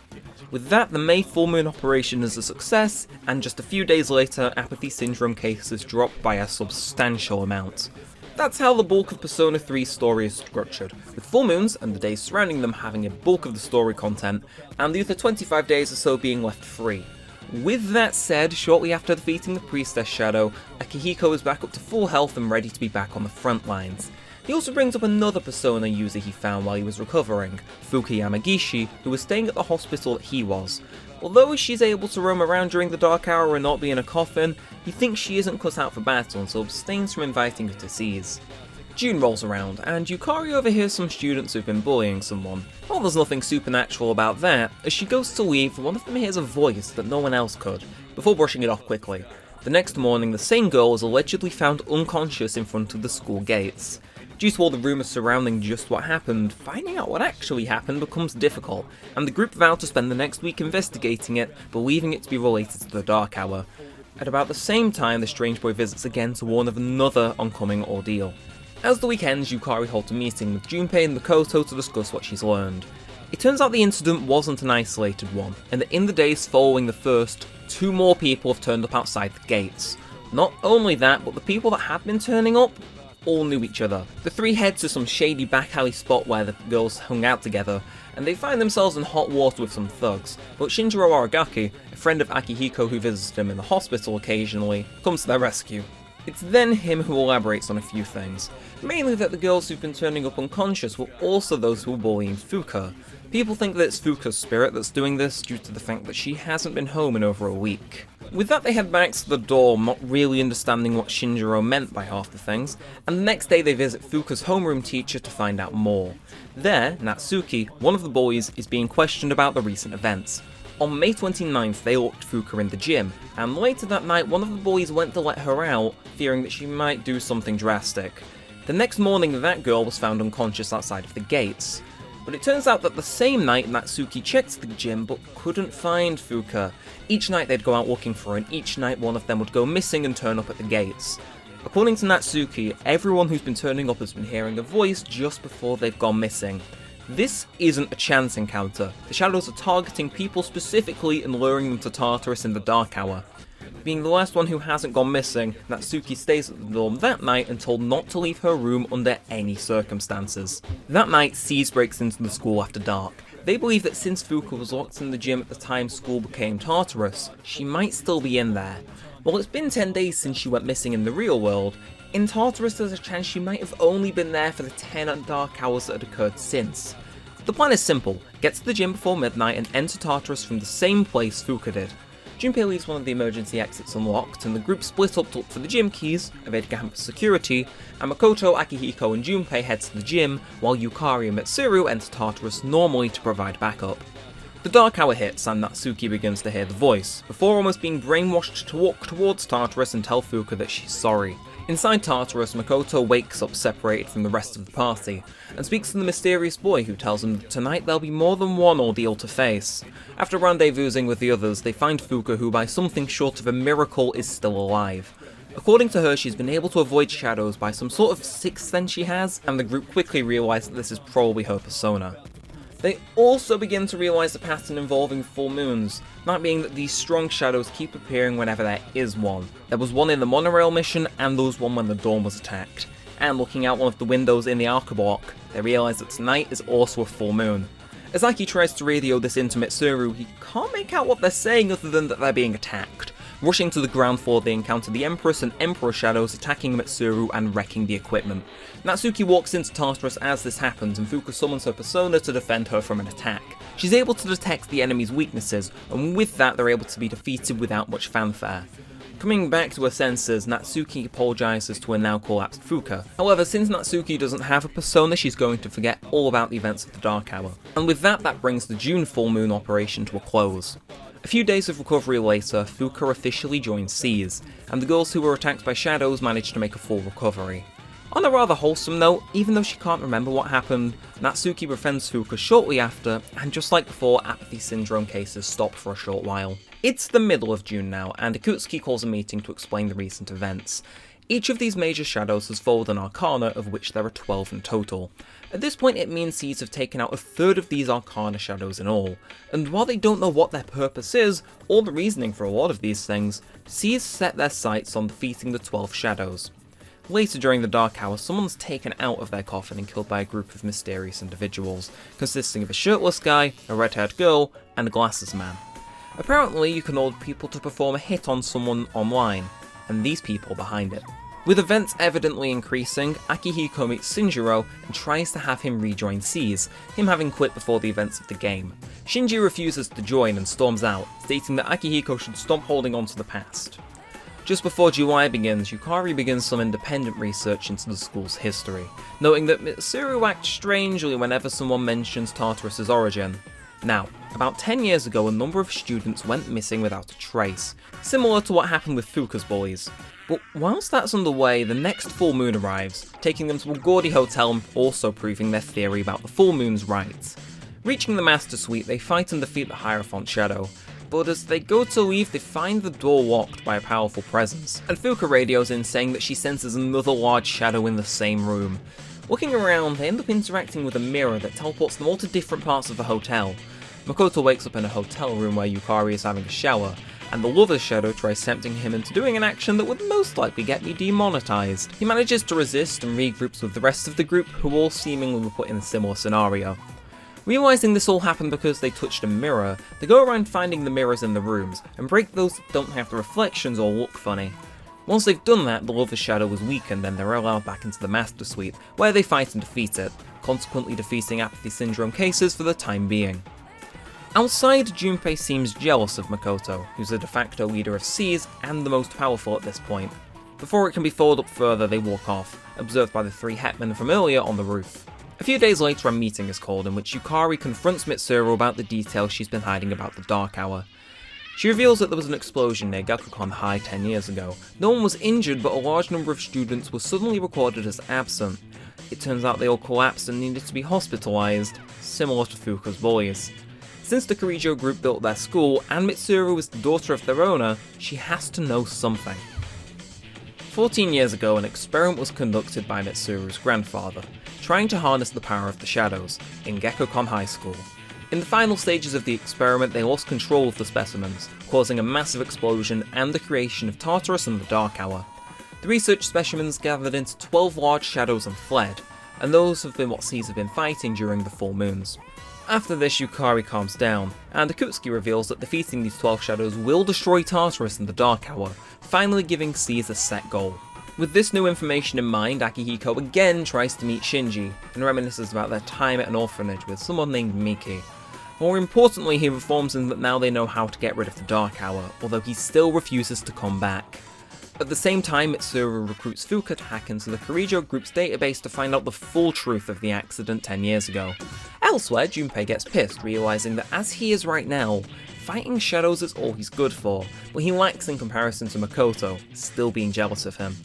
With that, the May full moon operation is a success, and just a few days later, apathy syndrome cases drop by a substantial amount. That's how the bulk of Persona 3's story is structured, with full moons and the days surrounding them having a bulk of the story content, and the other 25 days or so being left free. With that said, shortly after defeating the Priestess Shadow, Akihiko is back up to full health and ready to be back on the front lines. He also brings up another Persona user he found while he was recovering, Fuki Yamagishi, who was staying at the hospital that he was. Although she's able to roam around during the dark hour and not be in a coffin, he thinks she isn't cut out for battle and so abstains from inviting her to seize. June rolls around, and Yukari overhears some students who've been bullying someone. While there's nothing supernatural about that, as she goes to leave, one of them hears a voice that no one else could, before brushing it off quickly. The next morning, the same girl is allegedly found unconscious in front of the school gates. Due to all the rumours surrounding just what happened, finding out what actually happened becomes difficult, and the group vow to spend the next week investigating it, believing it to be related to the Dark Hour. At about the same time, the Strange Boy visits again to warn of another oncoming ordeal. As the week ends, Yukari holds a meeting with Junpei and Makoto to discuss what she's learned. It turns out the incident wasn't an isolated one, and that in the days following the first, 2 more people have turned up outside the gates. Not only that, but the people that have been turning up all knew each other. The 3 head to some shady back alley spot where the girls hung out together, and they find themselves in hot water with some thugs, but Shinjiro Aragaki, a friend of Akihiko who visits him in the hospital occasionally, comes to their rescue. It's then him who elaborates on a few things, mainly that the girls who've been turning up unconscious were also those who were bullying Fuka. People think that it's Fuka's spirit that's doing this due to the fact that she hasn't been home in over a week. With that, they head back to the dorm, not really understanding what Shinjiro meant by half the things, and the next day they visit Fuka's homeroom teacher to find out more. There, Natsuki, one of the boys, is being questioned about the recent events. On May 29th, they locked Fuka in the gym, and later that night one of the boys went to let her out, fearing that she might do something drastic. The next morning, that girl was found unconscious outside of the gates. But it turns out that the same night, Natsuki checked the gym but couldn't find Fuka. Each night they'd go out looking for her, and each night one of them would go missing and turn up at the gates. According to Natsuki, everyone who's been turning up has been hearing a voice just before they've gone missing. This isn't a chance encounter. The shadows are targeting people specifically and luring them to Tartarus in the Dark Hour. Being the last one who hasn't gone missing, Natsuki stays at the dorm that night and told not to leave her room under any circumstances. That night, Seize breaks into the school after dark. They believe that since Fuka was locked in the gym at the time school became Tartarus, she might still be in there. While it's been 10 days since she went missing in the real world, in Tartarus there's a chance she might have only been there for the 10 dark hours that had occurred since. The plan is simple: get to the gym before midnight and enter Tartarus from the same place Fuka did. Junpei leaves one of the emergency exits unlocked, and the group split up to look for the gym keys, evade campus security, and Makoto, Akihiko and Junpei head to the gym, while Yukari and Mitsuru enter Tartarus normally to provide backup. The dark hour hits and Natsuki begins to hear the voice, before almost being brainwashed to walk towards Tartarus and tell Fuka that she's sorry. Inside Tartarus, Makoto wakes up separated from the rest of the party, and speaks to the mysterious boy who tells him that tonight there'll be more than one ordeal to face. After rendezvousing with the others, they find Fuka, who by something short of a miracle is still alive. According to her, she's been able to avoid shadows by some sort of sixth sense she has, and the group quickly realise that this is probably her persona. They also begin to realise a pattern involving full moons, that being that these strong shadows keep appearing whenever there is one. There was one in the monorail mission, and there was one when the dorm was attacked. And looking out one of the windows in the Alka block, they realise that tonight is also a full moon. As Aki tries to radio this into Mitsuru, he can't make out what they're saying other than that they're being attacked. Rushing to the ground floor, they encounter the Empress and Emperor shadows attacking Mitsuru and wrecking the equipment. Natsuki walks into Tartarus as this happens, and Fuka summons her persona to defend her from an attack. She's able to detect the enemy's weaknesses, and with that they're able to be defeated without much fanfare. Coming back to her senses, Natsuki apologises to her now collapsed Fuka. However, since Natsuki doesn't have a persona, she's going to forget all about the events of the Dark Hour. And with that brings the June full moon operation to a close. A few days of recovery later, Fuka officially joins C's, and the girls who were attacked by shadows managed to make a full recovery. On a rather wholesome note, even though she can't remember what happened, Natsuki befriends Fuka shortly after, and just like before, apathy syndrome cases stop for a short while. It's the middle of June now, and Akutsuki calls a meeting to explain the recent events. Each of these major shadows has followed an arcana, of which there are 12 in total. At this point it means Seeds have taken out a third of these arcana shadows in all, and while they don't know what their purpose is, or the reasoning for a lot of these things, Seeds set their sights on defeating the 12 shadows. Later during the Dark Hour, someone's taken out of their coffin and killed by a group of mysterious individuals, consisting of a shirtless guy, a red-haired girl, and a glasses man. Apparently you can order people to perform a hit on someone online, and these people are behind it. With events evidently increasing, Akihiko meets Shinjiro and tries to have him rejoin C's, him having quit before the events of the game. Shinji refuses to join and storms out, stating that Akihiko should stop holding on to the past. Just before July begins, Yukari begins some independent research into the school's history, noting that Mitsuru acts strangely whenever someone mentions Tartarus' origin. Now, about 10 years ago a number of students went missing without a trace, similar to what happened with Fuka's bullies. But whilst that's underway, the next full moon arrives, taking them to a gaudy hotel and also proving their theory about the full moon's right. Reaching the master suite, they fight and defeat the Hierophant Shadow, but as they go to leave they find the door locked by a powerful presence, and Fuka radios in saying that she senses another large shadow in the same room. Looking around, they end up interacting with a mirror that teleports them all to different parts of the hotel. Makoto wakes up in a hotel room where Yukari is having a shower, and the lover's shadow tries tempting him into doing an action that would most likely get me demonetized. He manages to resist and regroups with the rest of the group, who all seemingly were put in a similar scenario. Realising this all happened because they touched a mirror, they go around finding the mirrors in the rooms, and break those that don't have the reflections or look funny. Once they've done that, the lover's shadow is weakened and they're allowed back into the master suite, where they fight and defeat it, consequently defeating apathy syndrome cases for the time being. Outside, Junpei seems jealous of Makoto, who's the de facto leader of C's and the most powerful at this point. Before it can be followed up further, they walk off, observed by the three hetmen from earlier on the roof. A few days later a meeting is called in which Yukari confronts Mitsuru about the details she's been hiding about the Dark Hour. She reveals that there was an explosion near Gakukon High 10 years ago. No one was injured, but a large number of students were suddenly recorded as absent. It turns out they all collapsed and needed to be hospitalized, similar to Fuka's bullies. Since the Kirijo group built their school, and Mitsuru is the daughter of their owner, she has to know something. 14 years ago, an experiment was conducted by Mitsuru's grandfather, trying to harness the power of the shadows, in Gekokon High School. In the final stages of the experiment, they lost control of the specimens, causing a massive explosion and the creation of Tartarus and the Dark Hour. The research specimens gathered into 12 large shadows and fled, and those have been what C's have been fighting during the full moons. After this, Yukari calms down, and Akutsuki reveals that defeating these 12 shadows will destroy Tartarus in the Dark Hour, finally giving C's a set goal. With this new information in mind, Akihiko again tries to meet Shinji, and reminisces about their time at an orphanage with someone named Miki. More importantly, he informs them that now they know how to get rid of the Dark Hour, although he still refuses to come back. At the same time, Mitsuru recruits Fuka to hack into the Kirijo group's database to find out the full truth of the accident 10 years ago. Elsewhere, Junpei gets pissed, realising that as he is right now, fighting shadows is all he's good for, but he lacks in comparison to Makoto, still being jealous of him.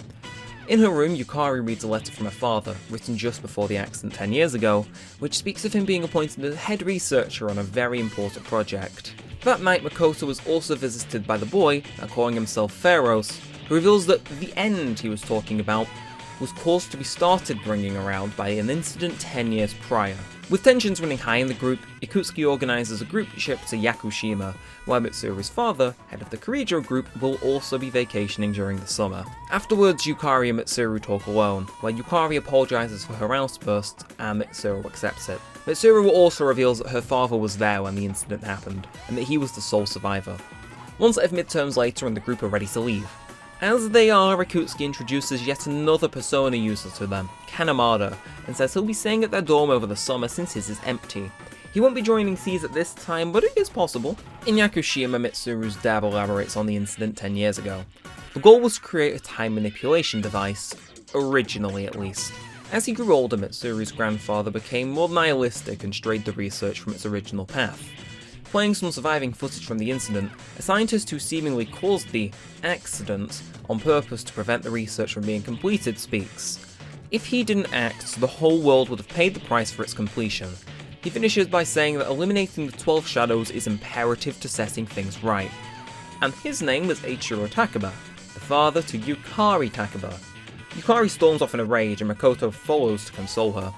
In her room, Yukari reads a letter from her father, written just before the accident 10 years ago, which speaks of him being appointed as head researcher on a very important project. That night, Makoto was also visited by the boy, now calling himself Pharaohs, who reveals that the end he was talking about was caused to be started bringing around by an incident 10 years prior. With tensions running high in the group, Ikutsuki organises a group trip to Yakushima, where Mitsuru's father, head of the Kirijo group, will also be vacationing during the summer. Afterwards, Yukari and Mitsuru talk alone, where Yukari apologises for her outburst and Mitsuru accepts it. Mitsuru also reveals that her father was there when the incident happened, and that he was the sole survivor. One set of midterms later and the group are ready to leave. As they are, Ikutsuki introduces yet another Persona user to them, Kanamada, and says he'll be staying at their dorm over the summer since his is empty. He won't be joining C's at this time, but it is possible. In Yakushima, Mitsuru's dad elaborates on the incident 10 years ago. The goal was to create a time manipulation device, originally at least. As he grew older, Mitsuru's grandfather became more nihilistic and strayed the research from its original path. Playing some surviving footage from the incident, a scientist who seemingly caused the accident on purpose to prevent the research from being completed speaks. If he didn't act, the whole world would have paid the price for its completion. He finishes by saying that eliminating the 12 shadows is imperative to setting things right. And his name was Eiichiro Takaba, the father to Yukari Takaba. Yukari storms off in a rage and Makoto follows to console her.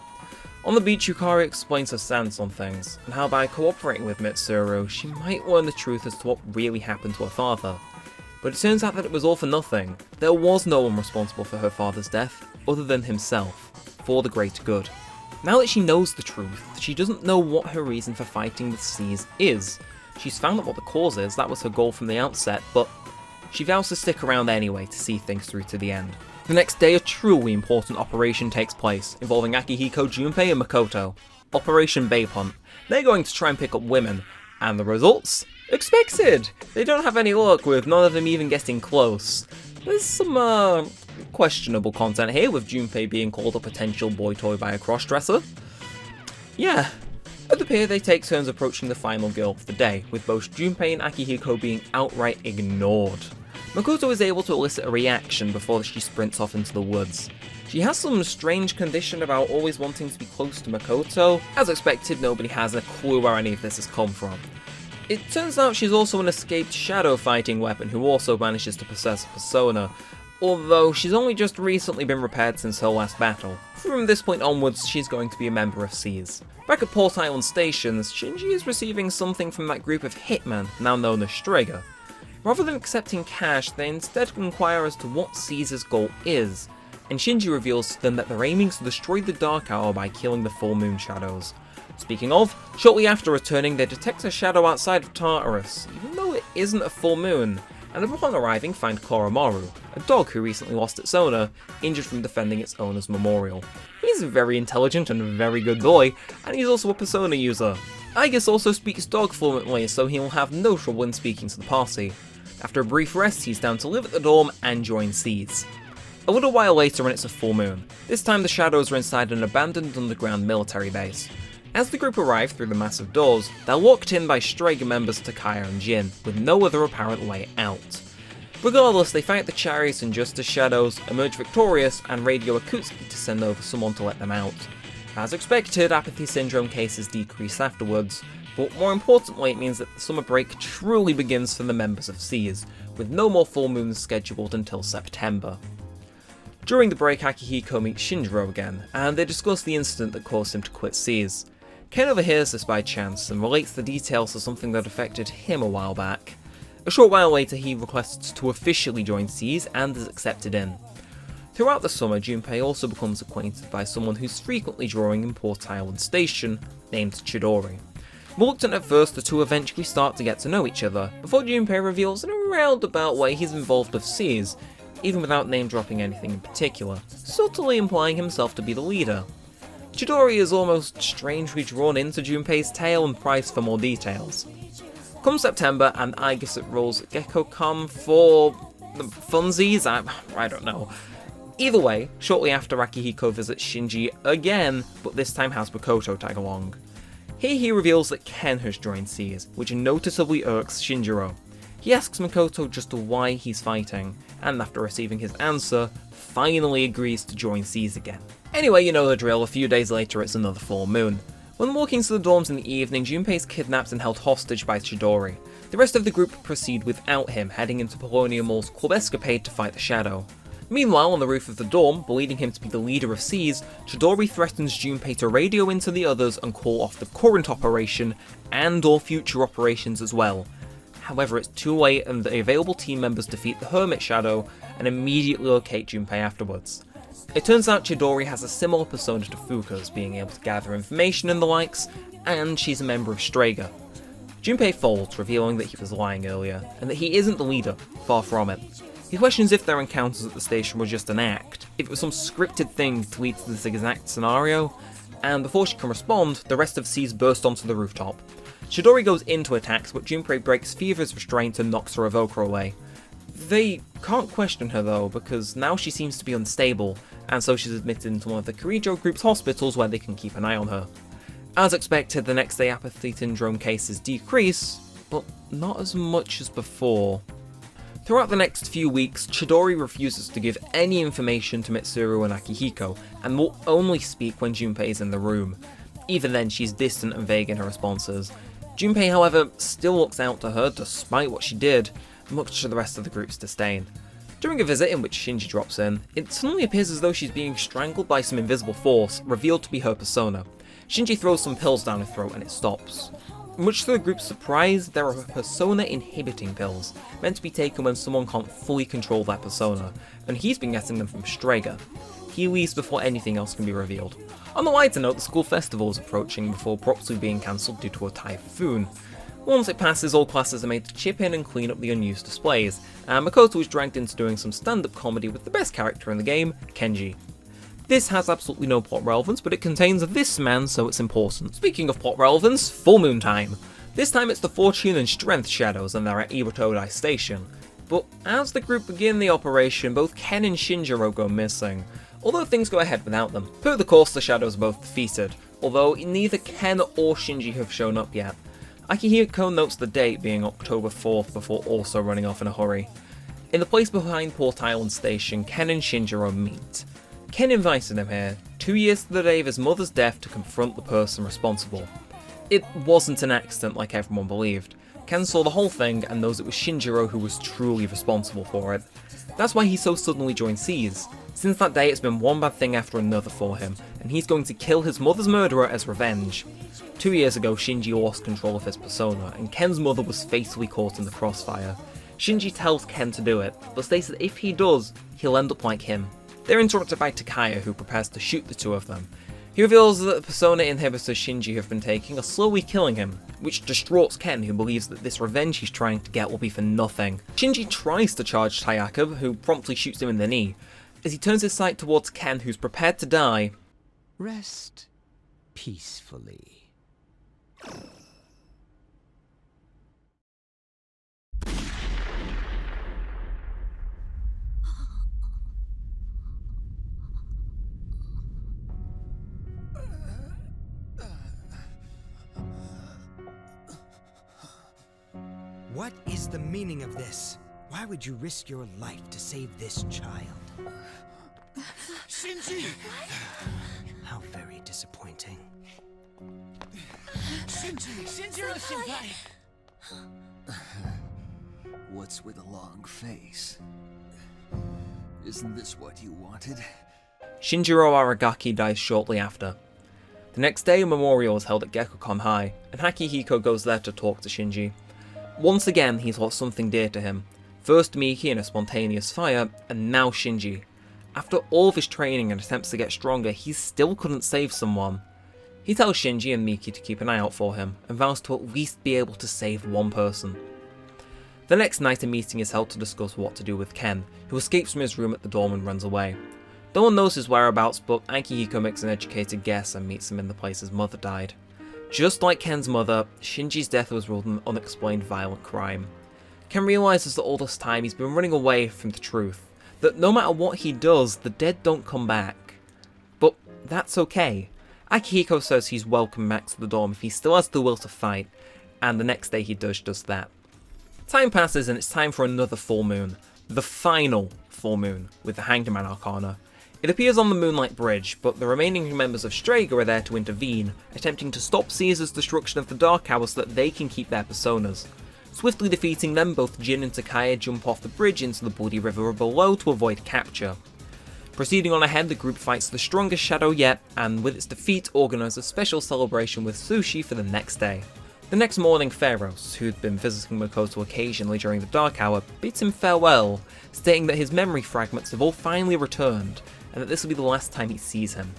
On the beach, Yukari explains her stance on things, and how by cooperating with Mitsuru, she might learn the truth as to what really happened to her father. But it turns out that it was all for nothing. There was no one responsible for her father's death, other than himself, for the greater good. Now that she knows the truth, she doesn't know what her reason for fighting with C's is. She's found out what the cause is, that was her goal from the outset, but she vows to stick around anyway to see things through to the end. The next day, a truly important operation takes place, involving Akihiko, Junpei, and Makoto. Operation Babe Hunt. They're going to try and pick up women, and the results? Expected! They don't have any luck, with none of them even getting close. There's some, questionable content here, with Junpei being called a potential boy toy by a crossdresser. Yeah. At the pier, they take turns approaching the final girl of the day, with both Junpei and Akihiko being outright ignored. Makoto is able to elicit a reaction before she sprints off into the woods. She has some strange condition about always wanting to be close to Makoto. As expected, nobody has a clue where any of this has come from. It turns out she's also an escaped shadow fighting weapon who also manages to possess a persona, although she's only just recently been repaired since her last battle. From this point onwards, she's going to be a member of C's. Back at Port Island Stations, Shinji is receiving something from that group of hitmen, now known as Strega. Rather than accepting cash, they instead inquire as to what Caesar's goal is, and Shinji reveals to them that they're aiming to destroy the Dark Hour by killing the full moon shadows. Speaking of, shortly after returning, they detect a shadow outside of Tartarus, even though it isn't a full moon, and upon arriving find Koromaru, a dog who recently lost its owner, injured from defending its owner's memorial. He's a very intelligent and very good boy, and he's also a Persona user. Aigis also speaks dog fluently, so he'll have no trouble in speaking to the party. After a brief rest, he's down to live at the dorm and join C's. A little while later and it's a full moon. This time the shadows are inside an abandoned underground military base. As the group arrive through the massive doors, they're locked in by Strega members Takaya and Jin, with no other apparent way out. Regardless, they fight the chariots and Justice Shadows, emerge victorious, and radio Ikutsuki to send over someone to let them out. As expected, apathy syndrome cases decrease afterwards, but more importantly it means that the summer break truly begins for the members of C's, with no more full moons scheduled until September. During the break, Akihiko meets Shinjiro again, and they discuss the incident that caused him to quit C's. Ken overhears this by chance and relates the details to something that affected him a while back. A short while later he requests to officially join C's and is accepted in. Throughout the summer, Junpei also becomes acquainted by someone who's frequently drawing in Port Island Station, named Chidori. Reluctant at first, the two eventually start to get to know each other, before Junpei reveals in a roundabout way he's involved with C's, even without name-dropping anything in particular, subtly implying himself to be the leader. Chidori is almost strangely drawn into Junpei's tale and pries for more details. Come September, and Aigis rolls Gecko come for the funsies? I don't know. Either way, shortly after Akihiko visits Shinji again, but this time has Makoto tag along. Here he reveals that Ken has joined C's, which noticeably irks Shinjiro. He asks Makoto just why he's fighting, and after receiving his answer, finally agrees to join C's again. Anyway, you know the drill, a few days later it's another full moon. When walking to the dorms in the evening, Junpei is kidnapped and held hostage by Chidori. The rest of the group proceed without him, heading into Paulownia Mall's club escapade to fight the Shadow. Meanwhile, on the roof of the dorm, believing him to be the leader of C's, Chidori threatens Junpei to radio into the others and call off the current operation and or future operations as well. However, it's too late and the available team members defeat the Hermit Shadow and immediately locate Junpei afterwards. It turns out Chidori has a similar persona to Fuka's, being able to gather information and the likes, and she's a member of Strega. Junpei folds, revealing that he was lying earlier, and that he isn't the leader, far from it. He questions if their encounters at the station were just an act, if it was some scripted thing to lead to this exact scenario, and before she can respond, the rest of C's burst onto the rooftop. Chidori goes in to attack, but Junpei breaks Fever's restraint and knocks her evoker away. They can't question her though, because now she seems to be unstable, and so she's admitted into one of the Kirijo group's hospitals where they can keep an eye on her. As expected, the next day apathy syndrome cases decrease, but not as much as before. Throughout the next few weeks, Chidori refuses to give any information to Mitsuru and Akihiko, and will only speak when Junpei is in the room. Even then, she's distant and vague in her responses. Junpei, however, still looks out to her despite what she did, much to the rest of the group's disdain. During a visit in which Shinji drops in, it suddenly appears as though she's being strangled by some invisible force, revealed to be her persona. Shinji throws some pills down her throat and it stops. Much to the group's surprise, there are persona-inhibiting pills, meant to be taken when someone can't fully control their persona, and he's been getting them from Strega. He leaves before anything else can be revealed. On the lighter note, the school festival is approaching before abruptly being cancelled due to a typhoon. Once it passes, all classes are made to chip in and clean up the unused displays, and Makoto is dragged into doing some stand-up comedy with the best character in the game, Kenji. This has absolutely no plot relevance, but it contains this man, so it's important. Speaking of plot relevance, full moon time. This time it's the Fortune and Strength Shadows, and they're at Iwatodai Station. But as the group begin the operation, both Ken and Shinjiro go missing, although things go ahead without them. Per the course, the Shadows are both defeated, although neither Ken or Shinji have shown up yet. Akihiko notes the date being October 4th before also running off in a hurry. In the place behind Port Island Station, Ken and Shinjiro meet. Ken invited him here, 2 years to the day of his mother's death, to confront the person responsible. It wasn't an accident like everyone believed. Ken saw the whole thing and knows it was Shinjiro who was truly responsible for it. That's why he so suddenly joined C's. Since that day it's been one bad thing after another for him, and he's going to kill his mother's murderer as revenge. 2 years ago, Shinji lost control of his persona, and Ken's mother was fatally caught in the crossfire. Shinji tells Ken to do it, but states that if he does, he'll end up like him. They're interrupted by Takaya, who prepares to shoot the two of them. He reveals that the persona inhibitors Shinji have been taking are slowly killing him, which distraughts Ken, who believes that this revenge he's trying to get will be for nothing. Shinji tries to charge Tayaka, who promptly shoots him in the knee. As he turns his sight towards Ken, who's prepared to die, Rest peacefully. What is the meaning of this? Why would you risk your life to save this child? Shinji! How very disappointing. Shinjiro-senpai! What's with a long face? Isn't this what you wanted? Shinjiro Aragaki dies shortly after. The next day, a memorial is held at Gekokon High, and Akihiko goes there to talk to Shinji. Once again, he's lost something dear to him. First Miki in a spontaneous fire, and now Shinji. After all of his training and attempts to get stronger, he still couldn't save someone. He tells Shinji and Miki to keep an eye out for him, and vows to at least be able to save one person. The next night, a meeting is held to discuss what to do with Ken, who escapes from his room at the dorm and runs away. No one knows his whereabouts, but Akihiko makes an educated guess and meets him in the place his mother died. Just like Ken's mother, Shinji's death was ruled an unexplained violent crime. Ken realises that all this time he's been running away from the truth, that no matter what he does, the dead don't come back. But that's okay. Akihiko says he's welcome back to the dorm if he still has the will to fight, and the next day he does just that. Time passes and it's time for another full moon. The final full moon, with the Hanged Man Arcana. It appears on the Moonlight Bridge, but the remaining members of Strega are there to intervene, attempting to stop Caesar's destruction of the Dark Hour so that they can keep their personas. Swiftly defeating them, both Jin and Takaya jump off the bridge into the bloody river below to avoid capture. Proceeding on ahead, the group fights the strongest shadow yet, and with its defeat organise a special celebration with sushi for the next day. The next morning, Pharaohs, who'd been visiting Makoto occasionally during the Dark Hour, bids him farewell, stating that his memory fragments have all finally returned, and that this will be the last time he sees him.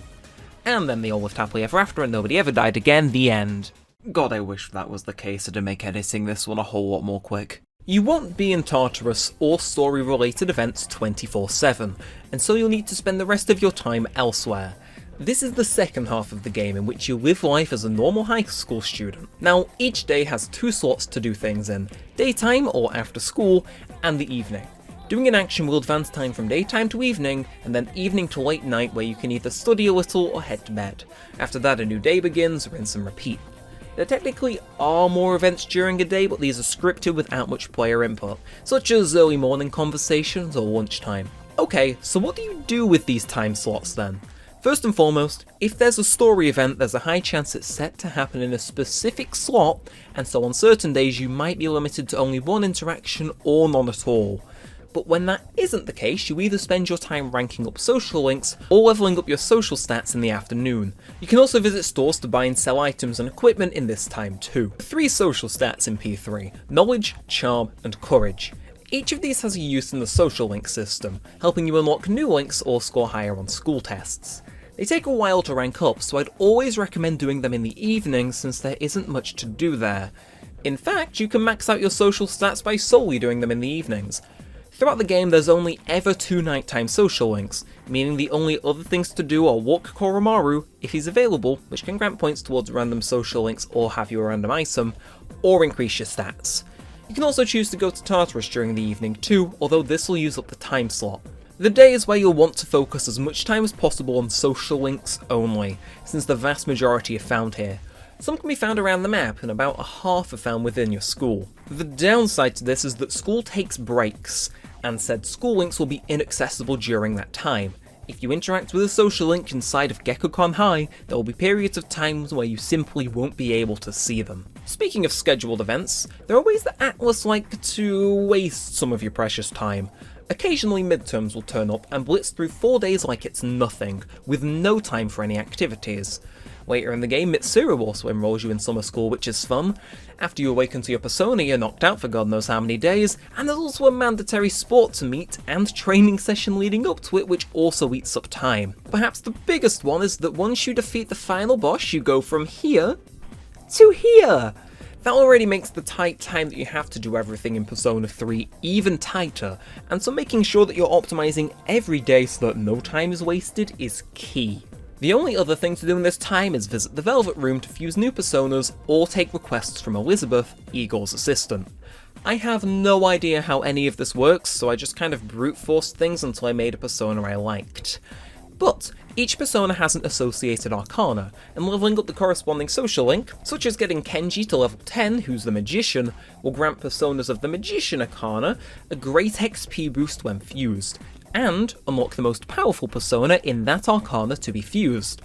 And then they all lived happily ever after and nobody ever died again, the end. God, I wish that was the case to make editing this one a whole lot more quick. You won't be in Tartarus or story-related events 24/7, and so you'll need to spend the rest of your time elsewhere. This is the second half of the game in which you live life as a normal high school student. Now, each day has 2 slots to do things in, daytime or after school, and the evening. Doing an action will advance time from daytime to evening, and then evening to late night where you can either study a little or head to bed. After that a new day begins, rinse and repeat. There technically are more events during a day, but these are scripted without much player input, such as early morning conversations or lunchtime. Okay, so what do you do with these time slots then? First and foremost, if there's a story event, there's a high chance it's set to happen in a specific slot, and so on certain days you might be limited to only one interaction or none at all. But when that isn't the case, you either spend your time ranking up social links or leveling up your social stats in the afternoon. You can also visit stores to buy and sell items and equipment in this time too. 3 social stats in P3: Knowledge, Charm, and Courage. Each of these has a use in the social link system, helping you unlock new links or score higher on school tests. They take a while to rank up, so I'd always recommend doing them in the evening since there isn't much to do there. In fact, you can max out your social stats by solely doing them in the evenings. Throughout the game there's only ever 2 nighttime social links, meaning the only other things to do are walk Koromaru, if he's available, which can grant points towards random social links or have you a random item, or increase your stats. You can also choose to go to Tartarus during the evening too, although this will use up the time slot. The day is where you'll want to focus as much time as possible on social links only, since the vast majority are found here. Some can be found around the map, and about a half are found within your school. The downside to this is that school takes breaks, and said school links will be inaccessible during that time. If you interact with a social link inside of Gekkoukan High, there will be periods of times where you simply won't be able to see them. Speaking of scheduled events, there are ways that Atlas like to waste some of your precious time. Occasionally midterms will turn up and blitz through 4 days like it's nothing, with no time for any activities. Later in the game, Mitsuru also enrolls you in summer school, which is fun. After you awaken to your persona, you're knocked out for god knows how many days, and there's also a mandatory sport to meet and training session leading up to it, which also eats up time. Perhaps the biggest one is that once you defeat the final boss, you go from here to here. That already makes the tight time that you have to do everything in Persona 3 even tighter, and so making sure that you're optimizing every day so that no time is wasted is key. The only other thing to do in this time is visit the Velvet Room to fuse new personas or take requests from Elizabeth, Igor's assistant. I have no idea how any of this works, so I just kind of brute forced things until I made a persona I liked. But each persona has an associated arcana, and leveling up the corresponding social link, such as getting Kenji to level 10, who's the Magician, will grant personas of the Magician arcana a great XP boost when fused, and unlock the most powerful persona in that arcana to be fused.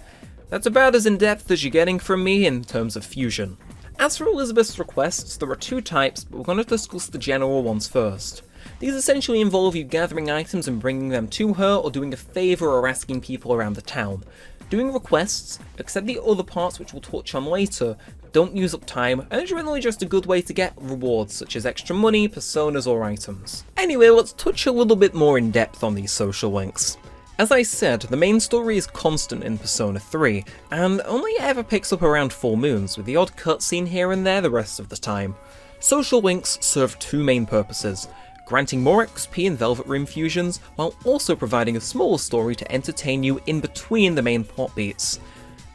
That's about as in-depth as you're getting from me in terms of fusion. As for Elizabeth's requests, there are 2 types, but we're going to discuss the general ones first. These essentially involve you gathering items and bringing them to her, or doing a favour or asking people around the town. Doing requests, except the other parts which we'll touch on later, don't use up time, and are generally just a good way to get rewards such as extra money, personas or items. Anyway, let's touch a little bit more in depth on these social links. As I said, the main story is constant in Persona 3, and only ever picks up around full moons, with the odd cutscene here and there the rest of the time. Social links serve 2 main purposes: granting more XP in Velvet Room fusions, while also providing a smaller story to entertain you in between the main plot beats.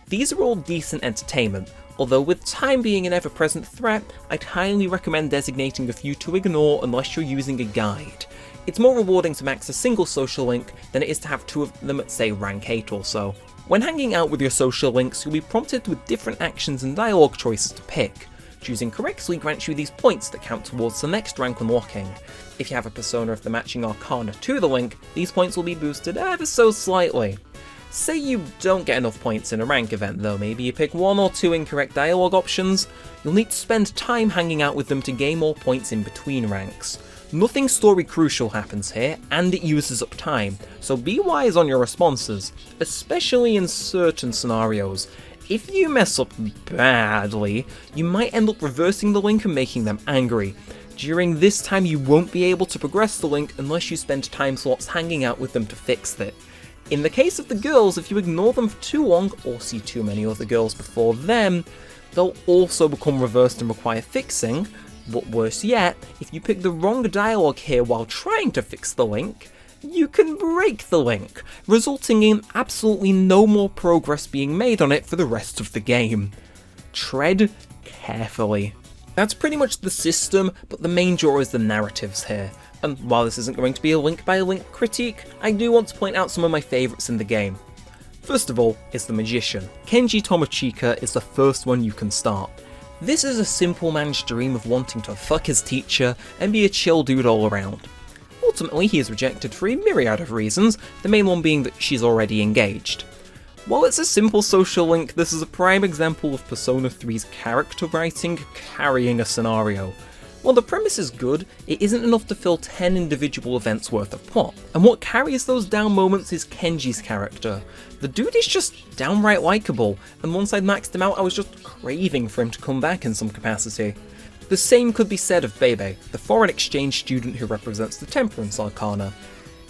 These are all decent entertainment, although with time being an ever-present threat, I'd highly recommend designating a few to ignore unless you're using a guide. It's more rewarding to max a single social link than it is to have 2 of them at say rank 8 or so. When hanging out with your social links, you'll be prompted with different actions and dialogue choices to pick. Choosing correctly grants you these points that count towards the next rank unlocking. If you have a persona of the matching arcana to the link, these points will be boosted ever so slightly. Say you don't get enough points in a rank event though, maybe you pick 1 or 2 incorrect dialogue options, you'll need to spend time hanging out with them to gain more points in between ranks. Nothing story crucial happens here, and it uses up time, so be wise on your responses, especially in certain scenarios. If you mess up badly, you might end up reversing the link and making them angry. During this time you won't be able to progress the link unless you spend time slots hanging out with them to fix it. In the case of the girls, if you ignore them for too long or see too many other girls before them, they'll also become reversed and require fixing, but worse yet, if you pick the wrong dialogue here while trying to fix the link, you can break the link, resulting in absolutely no more progress being made on it for the rest of the game. Tread carefully. That's pretty much the system, but the main draw is the narratives here. And while this isn't going to be a link-by-link critique, I do want to point out some of my favourites in the game. First of all is the Magician. Kenji Tomochika is the first one you can start. This is a simple man's dream of wanting to fuck his teacher and be a chill dude all around. Ultimately he is rejected for a myriad of reasons, the main one being that she's already engaged. While it's a simple social link, this is a prime example of Persona 3's character writing carrying a scenario. While the premise is good, it isn't enough to fill 10 individual events worth of plot, and what carries those down moments is Kenji's character. The dude is just downright likeable, and once I'd maxed him out I was just craving for him to come back in some capacity. The same could be said of Bebe, the foreign exchange student who represents the Temperance Arcana.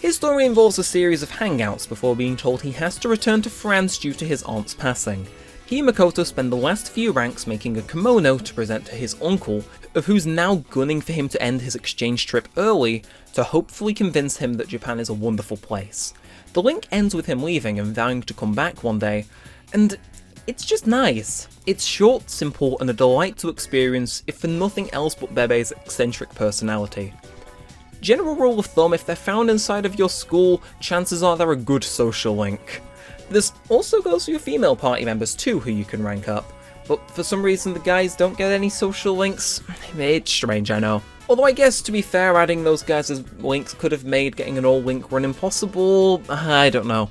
His story involves a series of hangouts before being told he has to return to France due to his aunt's passing. He and Makoto spend the last few ranks making a kimono to present to his uncle, of who's now gunning for him to end his exchange trip early, to hopefully convince him that Japan is a wonderful place. The link ends with him leaving and vowing to come back one day, and it's just nice. It's short, simple, and a delight to experience, if for nothing else but Bebe's eccentric personality. General rule of thumb, if they're found inside of your school, chances are they're a good social link. This also goes for your female party members too, who you can rank up, but for some reason the guys don't get any social links. It's strange, I know. Although I guess, to be fair, adding those guys as links could have made getting an all-link run impossible. I don't know.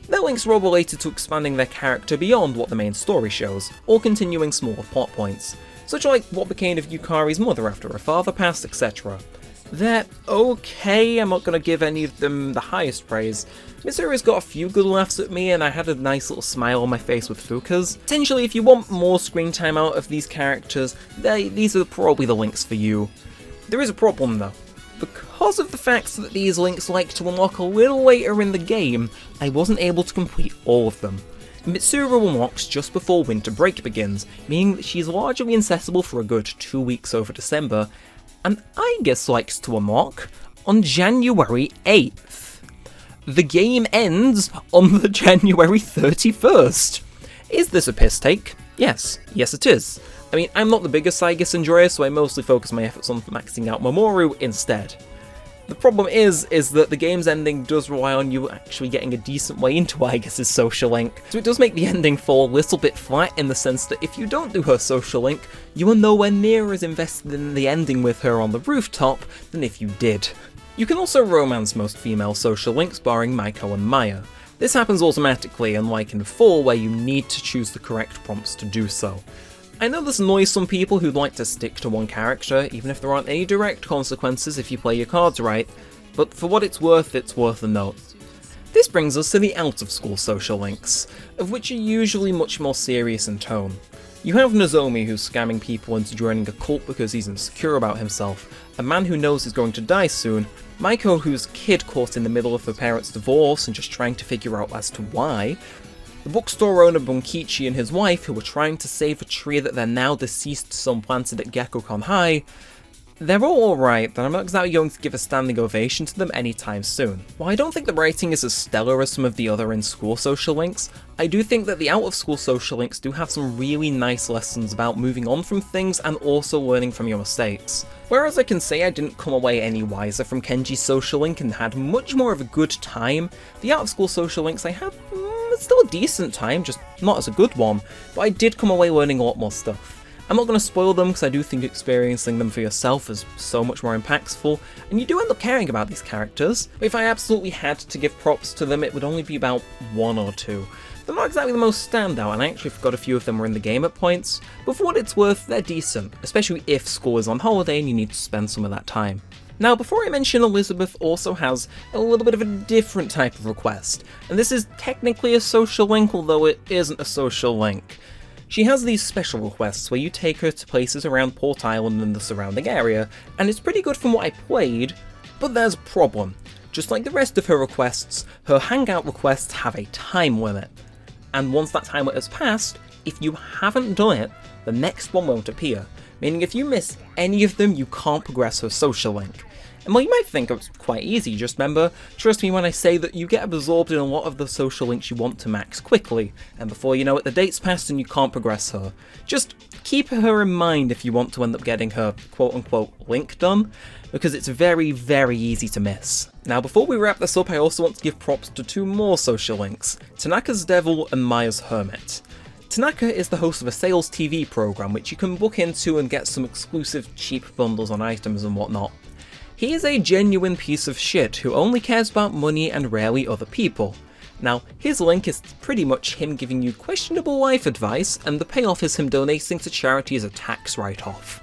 Their links are all related to expanding their character beyond what the main story shows, or continuing smaller plot points, such like what became of Yukari's mother after her father passed, etc. They're okay, I'm not going to give any of them the highest praise. Mitsuri's got a few good laughs at me, and I had a nice little smile on my face with Fuka's. Potentially, if you want more screen time out of these characters, these are probably the links for you. There is a problem though. Because of the fact that these links like to unlock a little later in the game, I wasn't able to complete all of them. Mitsuru unlocks just before winter break begins, meaning that she's largely inaccessible for a good 2 weeks over December, and Aigis likes to unlock on January 8th. The game ends on the January 31st. Is this a piss take? Yes it is. I mean, I'm not the biggest Aigis enjoyer, so I mostly focus my efforts on maxing out Mamoru instead. The problem is that the game's ending does rely on you actually getting a decent way into Aigis' social link, so it does make the ending fall a little bit flat in the sense that if you don't do her social link, you are nowhere near as invested in the ending with her on the rooftop than if you did. You can also romance most female social links barring Maiko and Maya. This happens automatically, unlike in 4 where you need to choose the correct prompts to do so. I know this annoys some people who'd like to stick to one character, even if there aren't any direct consequences if you play your cards right, but for what it's worth a note. This brings us to the out-of-school social links, of which are usually much more serious in tone. You have Nozomi, who's scamming people into joining a cult because he's insecure about himself, a man who knows he's going to die soon, Maiko, who's a kid caught in the middle of her parents' divorce and just trying to figure out as to why, the bookstore owner Bunkichi and his wife, who were trying to save a tree that their now deceased son planted at Gekkoukan High. They're all alright, but I'm not exactly going to give a standing ovation to them anytime soon. While I don't think the writing is as stellar as some of the other in-school social links, I do think that the out-of-school social links do have some really nice lessons about moving on from things and also learning from your mistakes. Whereas I can say I didn't come away any wiser from Kenji's social link and had much more of a good time, the out-of-school social links I had still a decent time, just not as a good one, but I did come away learning a lot more stuff. I'm not going to spoil them because I do think experiencing them for yourself is so much more impactful, and you do end up caring about these characters, but if I absolutely had to give props to them, it would only be about 1 or 2. They're not exactly the most standout, and I actually forgot a few of them were in the game at points, but for what it's worth, they're decent, especially if school is on holiday and you need to spend some of that time. Now, before I mention, Elizabeth also has a little bit of a different type of request, and this is technically a social link, although it isn't a social link. She has these special requests where you take her to places around Port Island and the surrounding area, and it's pretty good from what I played, but there's a problem. Just like the rest of her requests, her hangout requests have a time limit. And once that time limit has passed, if you haven't done it, the next one won't appear, meaning if you miss any of them, you can't progress her social link. And while you might think it's quite easy, just remember, trust me when I say that you get absorbed in a lot of the social links you want to max quickly, and before you know it, the date's passed and you can't progress her. Just keep her in mind if you want to end up getting her quote-unquote link done, because it's very, very easy to miss. Now, before we wrap this up, I also want to give props to 2 more social links, Tanaka's Devil and Maya's Hermit. Tanaka is the host of a sales TV program which you can book into and get some exclusive cheap bundles on items and whatnot. He is a genuine piece of shit who only cares about money and rarely other people. Now, his link is pretty much him giving you questionable life advice, and the payoff is him donating to charity as a tax write-off.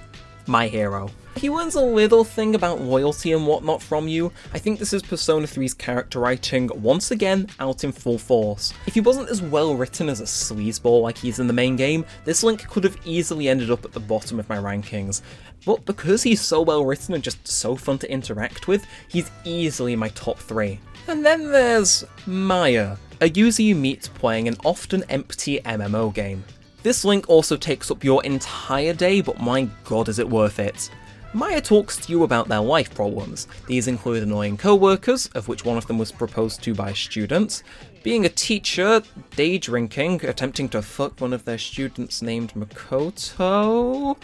My hero. He learns a little thing about loyalty and whatnot from you. I think this is Persona 3's character writing once again out in full force. If he wasn't as well written as a sleazeball like he's in the main game, this link could have easily ended up at the bottom of my rankings. But because he's so well written and just so fun to interact with, he's easily my top 3. And then there's Maya, a user you meet playing an often empty MMO game. This link also takes up your entire day, but my god is it worth it. Maya talks to you about their life problems. These include annoying co-workers, of which one of them was proposed to by students, being a teacher, day drinking, attempting to fuck one of their students named Makoto.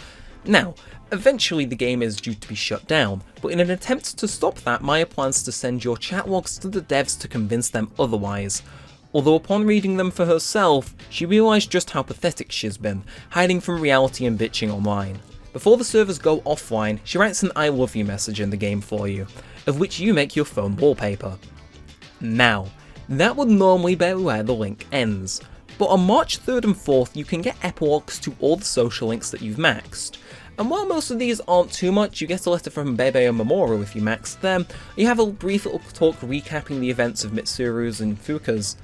Now, eventually the game is due to be shut down, but in an attempt to stop that, Maya plans to send your chat logs to the devs to convince them otherwise. Although upon reading them for herself, she realised just how pathetic she's been, hiding from reality and bitching online. Before the servers go offline, she writes an I love you message in the game for you, of which you make your phone wallpaper. Now, that would normally be where the link ends, but on March 3rd and 4th you can get epilogues to all the social links that you've maxed. And while most of these aren't too much, you get a letter from Bebe and Mamoru if you max them, you have a brief little talk recapping the events of Mitsuru's and Fuka's.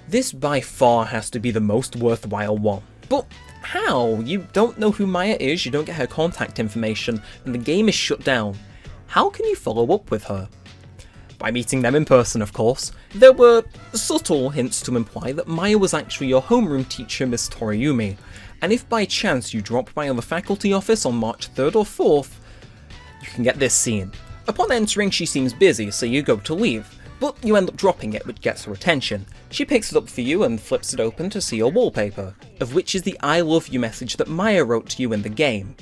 This by far has to be the most worthwhile one. But how? You don't know who Maya is, you don't get her contact information, and the game is shut down. How can you follow up with her? By meeting them in person, of course. There were subtle hints to imply that Maya was actually your homeroom teacher, Miss Toriyumi, and if by chance you drop by on the faculty office on March 3rd or 4th, you can get this scene. Upon entering, she seems busy, so you go to leave. But you end up dropping it, which gets her attention. She picks it up for you and flips it open to see your wallpaper, of which is the I love you message that Maya wrote to you in the game.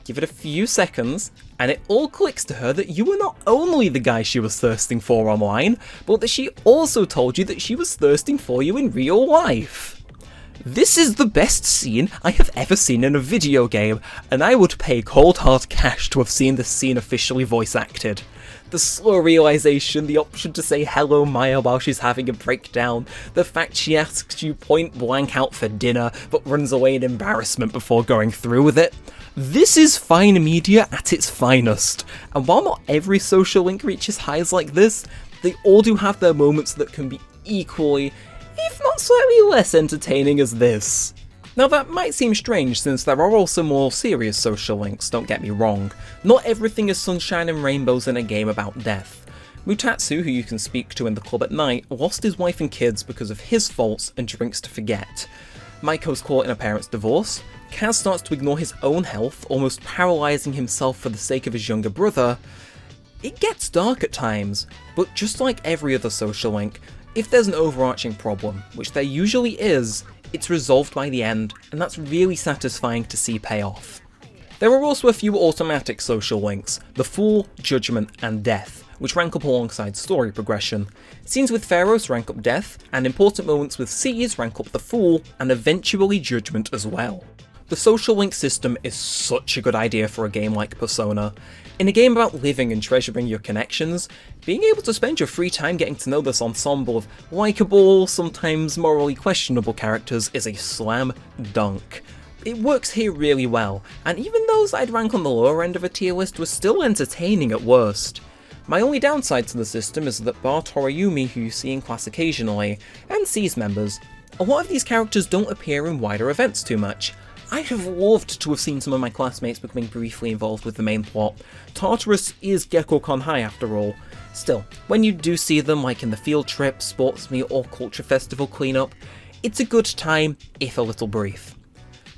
Give it a few seconds, and it all clicks to her that you were not only the guy she was thirsting for online, but that she also told you that she was thirsting for you in real life. This is the best scene I have ever seen in a video game, and I would pay cold hard cash to have seen this scene officially voice acted. The slow realization, the option to say hello Maya while she's having a breakdown, the fact she asks you point blank out for dinner but runs away in embarrassment before going through with it. This is fine media at its finest, and while not every social link reaches highs like this, they all do have their moments that can be equally, if not slightly less entertaining as this. Now that might seem strange since there are also more serious social links, don't get me wrong. Not everything is sunshine and rainbows in a game about death. Mutatsu, who you can speak to in the club at night, lost his wife and kids because of his faults and drinks to forget. Maiko's caught in a parent's divorce. Kaz starts to ignore his own health, almost paralysing himself for the sake of his younger brother. It gets dark at times, but just like every other social link, if there's an overarching problem, which there usually is, it's resolved by the end, and that's really satisfying to see pay off. There are also a few automatic social links, the Fool, Judgment, and Death, which rank up alongside story progression. Scenes with Pharaohs rank up Death, and important moments with Seas rank up the Fool, and eventually Judgment as well. The social link system is such a good idea for a game like Persona. In a game about living and treasuring your connections, being able to spend your free time getting to know this ensemble of likeable, sometimes morally questionable characters is a slam dunk. It works here really well, and even those I'd rank on the lower end of a tier list were still entertaining at worst. My only downside to the system is that bar Toriyumi, who you see in class occasionally, and C's members, a lot of these characters don't appear in wider events too much. I have loved to have seen some of my classmates becoming briefly involved with the main plot. Tartarus is Gekko-Con High after all. Still, when you do see them, like in the field trip, sports meet or culture festival cleanup, it's a good time, if a little brief.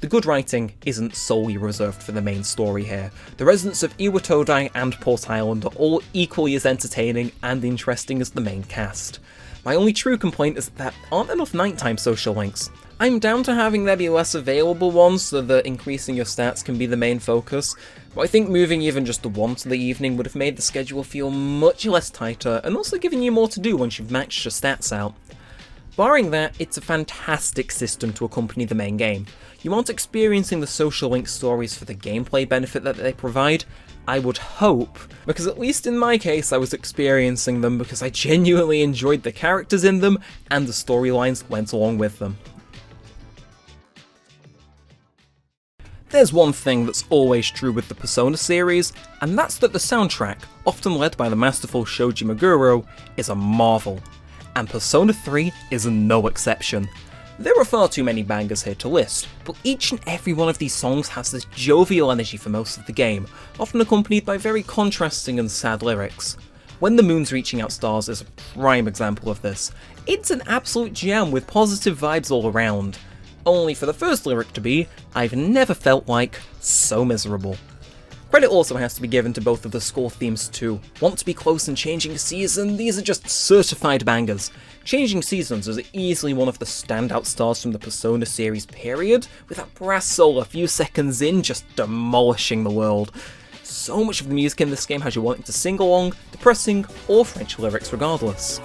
The good writing isn't solely reserved for the main story here. The residents of Iwatodai and Port Island are all equally as entertaining and interesting as the main cast. My only true complaint is that there aren't enough nighttime social links. I'm down to having there be less available ones so that increasing your stats can be the main focus, but I think moving even just the one to the evening would have made the schedule feel much less tighter and also given you more to do once you've maxed your stats out. Barring that, it's a fantastic system to accompany the main game. You aren't experiencing the social link stories for the gameplay benefit that they provide, I would hope, because at least in my case I was experiencing them because I genuinely enjoyed the characters in them and the storylines that went along with them. There's one thing that's always true with the Persona series, and that's that the soundtrack, often led by the masterful Shoji Meguro, is a marvel. And Persona 3 is no exception. There are far too many bangers here to list, but each and every one of these songs has this jovial energy for most of the game, often accompanied by very contrasting and sad lyrics. When the Moon's Reaching Out Stars is a prime example of this. It's an absolute jam with positive vibes all around. Only for the first lyric to be, I've never felt like so miserable. Credit also has to be given to both of the score themes too. Want to be close and Changing Season? These are just certified bangers. Changing Seasons is easily one of the standout stars from the Persona series period, with that brass solo a few seconds in just demolishing the world. So much of the music in this game has you wanting to sing along, depressing or French lyrics regardless.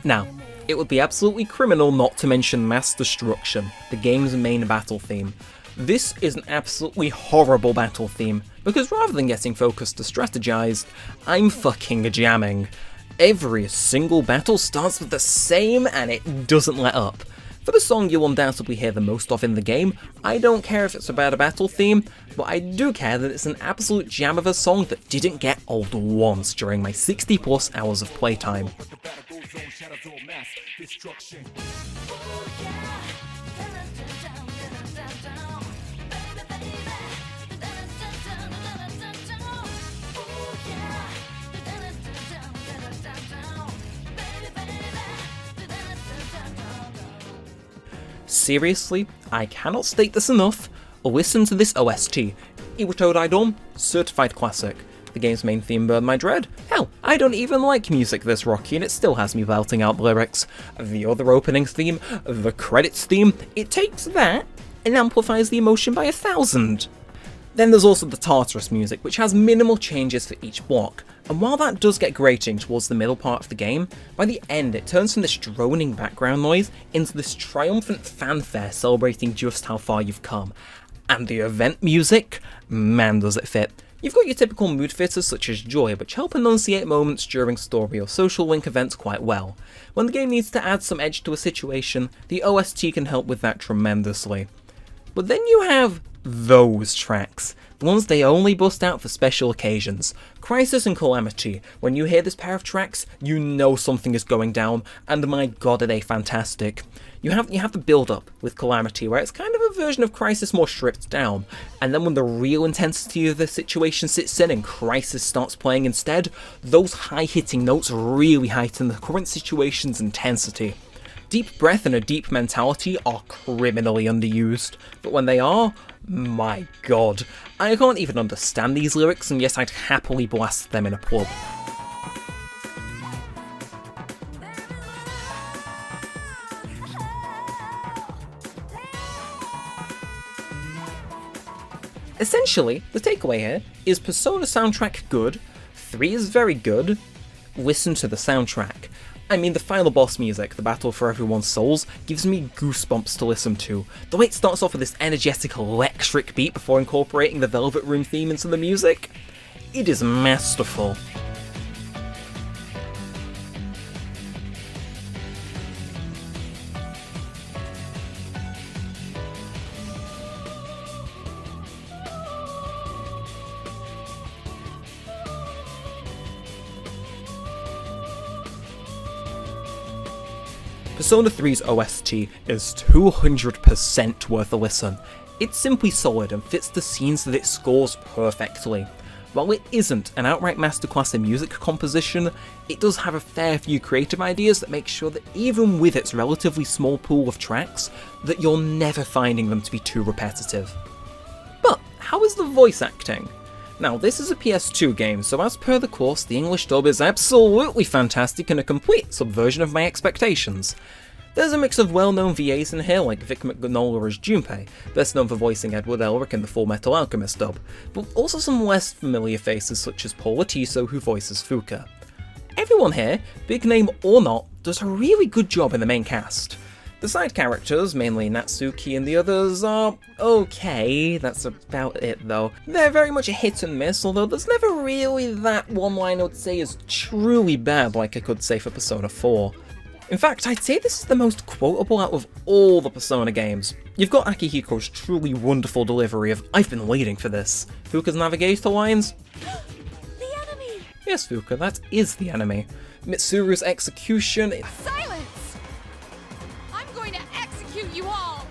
Now, it would be absolutely criminal not to mention Mass Destruction, the game's main battle theme. This is an absolutely horrible battle theme, because rather than getting focused to strategize, I'm fucking jamming. Every single battle starts with the same and it doesn't let up. For the song you'll undoubtedly hear the most of in the game, I don't care if it's about a battle theme, but I do care that it's an absolute jam of a song that didn't get old once during my 60 plus hours of playtime. Seriously, I cannot state this enough. Listen to this OST. Iwatodai Dawn, certified classic. The game's main theme burned my dread. Hell, I don't even like music this rocky and it still has me belting out lyrics. The other opening theme, the credits theme, it takes that and amplifies the emotion by 1,000. Then there's also the Tartarus music, which has minimal changes for each block, and while that does get grating towards the middle part of the game, by the end it turns from this droning background noise into this triumphant fanfare celebrating just how far you've come. And the event music? Man does it fit. You've got your typical mood fitters such as Joy, which help enunciate moments during story or social link events quite well. When the game needs to add some edge to a situation, the OST can help with that tremendously. But then you have those tracks. The ones they only bust out for special occasions. Crisis and Calamity. When you hear this pair of tracks, you know something is going down, and my god are they fantastic. You have the build-up with Calamity, where it's kind of a version of Crisis more stripped down, and then when the real intensity of the situation sits in and Crisis starts playing instead, those high-hitting notes really heighten the current situation's intensity. Deep breath and a deep mentality are criminally underused, but when they are, my god, I can't even understand these lyrics, and yet I'd happily blast them in a pub. Essentially, the takeaway here is Persona soundtrack good, 3 is very good, listen to the soundtrack. I mean, the final boss music, the battle for everyone's souls, gives me goosebumps to listen to. The way it starts off with this energetic electric beat before incorporating the Velvet Room theme into the music, it is masterful. Persona 3's OST is 200% worth a listen. It's simply solid and fits the scenes that it scores perfectly. While it isn't an outright masterclass in music composition, it does have a fair few creative ideas that make sure that even with its relatively small pool of tracks, that you're never finding them to be too repetitive. But how is the voice acting? Now, this is a PS2 game, so as per the course, the English dub is absolutely fantastic and a complete subversion of my expectations. There's a mix of well-known VAs in here, like Vic Mignogna as Junpei, best known for voicing Edward Elric in the Full Metal Alchemist dub, but also some less familiar faces such as Paul Latiso, who voices Fuka. Everyone here, big name or not, does a really good job in the main cast. The side characters, mainly Natsuki and the others, are okay, that's about it though. They're very much a hit and miss, although there's never really that one line I would say is truly bad like I could say for Persona 4. In fact, I'd say this is the most quotable out of all the Persona games. You've got Akihiko's truly wonderful delivery of "I've been waiting for this," Fuka's navigator lines, The enemy! yes Fuka, that is the enemy, Mitsuru's execution, Silence! I'm going to execute you all!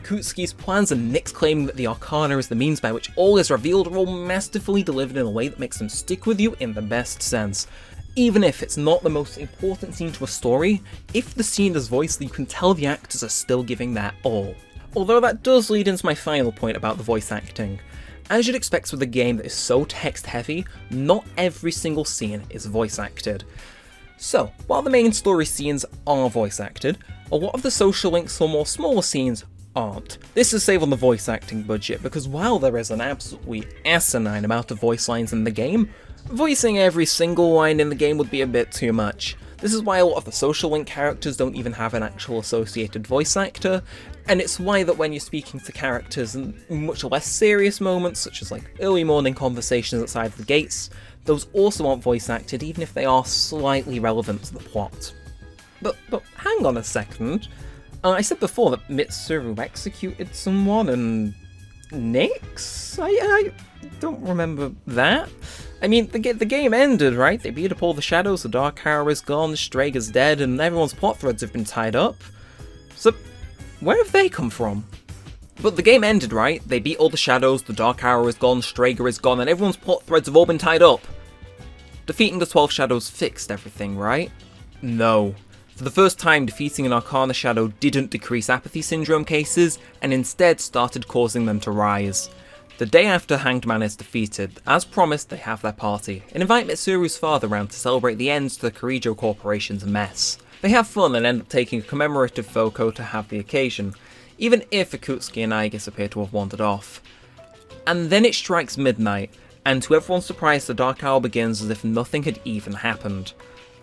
Kutsuki's plans and Nick's claiming that the Arcana is the means by which all is revealed are all masterfully delivered in a way that makes them stick with you in the best sense. Even if it's not the most important scene to a story, if the scene is voiced, you can tell the actors are still giving their all. Although that does lead into my final point about the voice acting. As you'd expect with a game that is so text heavy, not every single scene is voice acted. So, while the main story scenes are voice acted, a lot of the social links or more smaller scenes aren't. This is save on the voice acting budget, because while there is an absolutely asinine amount of voice lines in the game, voicing every single line in the game would be a bit too much. This is why a lot of the social link characters don't even have an actual associated voice actor, and it's why that when you're speaking to characters in much less serious moments, such as like early morning conversations outside the gates, those also aren't voice acted even if they are slightly relevant to the plot. But hang on a second. I said before that Mitsuru executed someone and Nyx? I don't remember that. I mean, the game ended, right? They beat up all the shadows, the Dark Hour is gone, Strager's dead, and everyone's plot threads have been tied up. So, where have they come from? But the game ended, right? They beat all the shadows, the Dark Hour is gone, Strager is gone, and everyone's plot threads have all been tied up. Defeating the 12 shadows fixed everything, right? No. For the first time, defeating an Arcana shadow didn't decrease apathy syndrome cases, and instead started causing them to rise. The day after Hanged Man is defeated, as promised, they have their party, and invite Mitsuru's father round to celebrate the end to the Kirijo Corporation's mess. They have fun and end up taking a commemorative photo to have the occasion, even if Akutsuki and Aigis appear to have wandered off. And then it strikes midnight, and to everyone's surprise the Dark Hour begins as if nothing had even happened.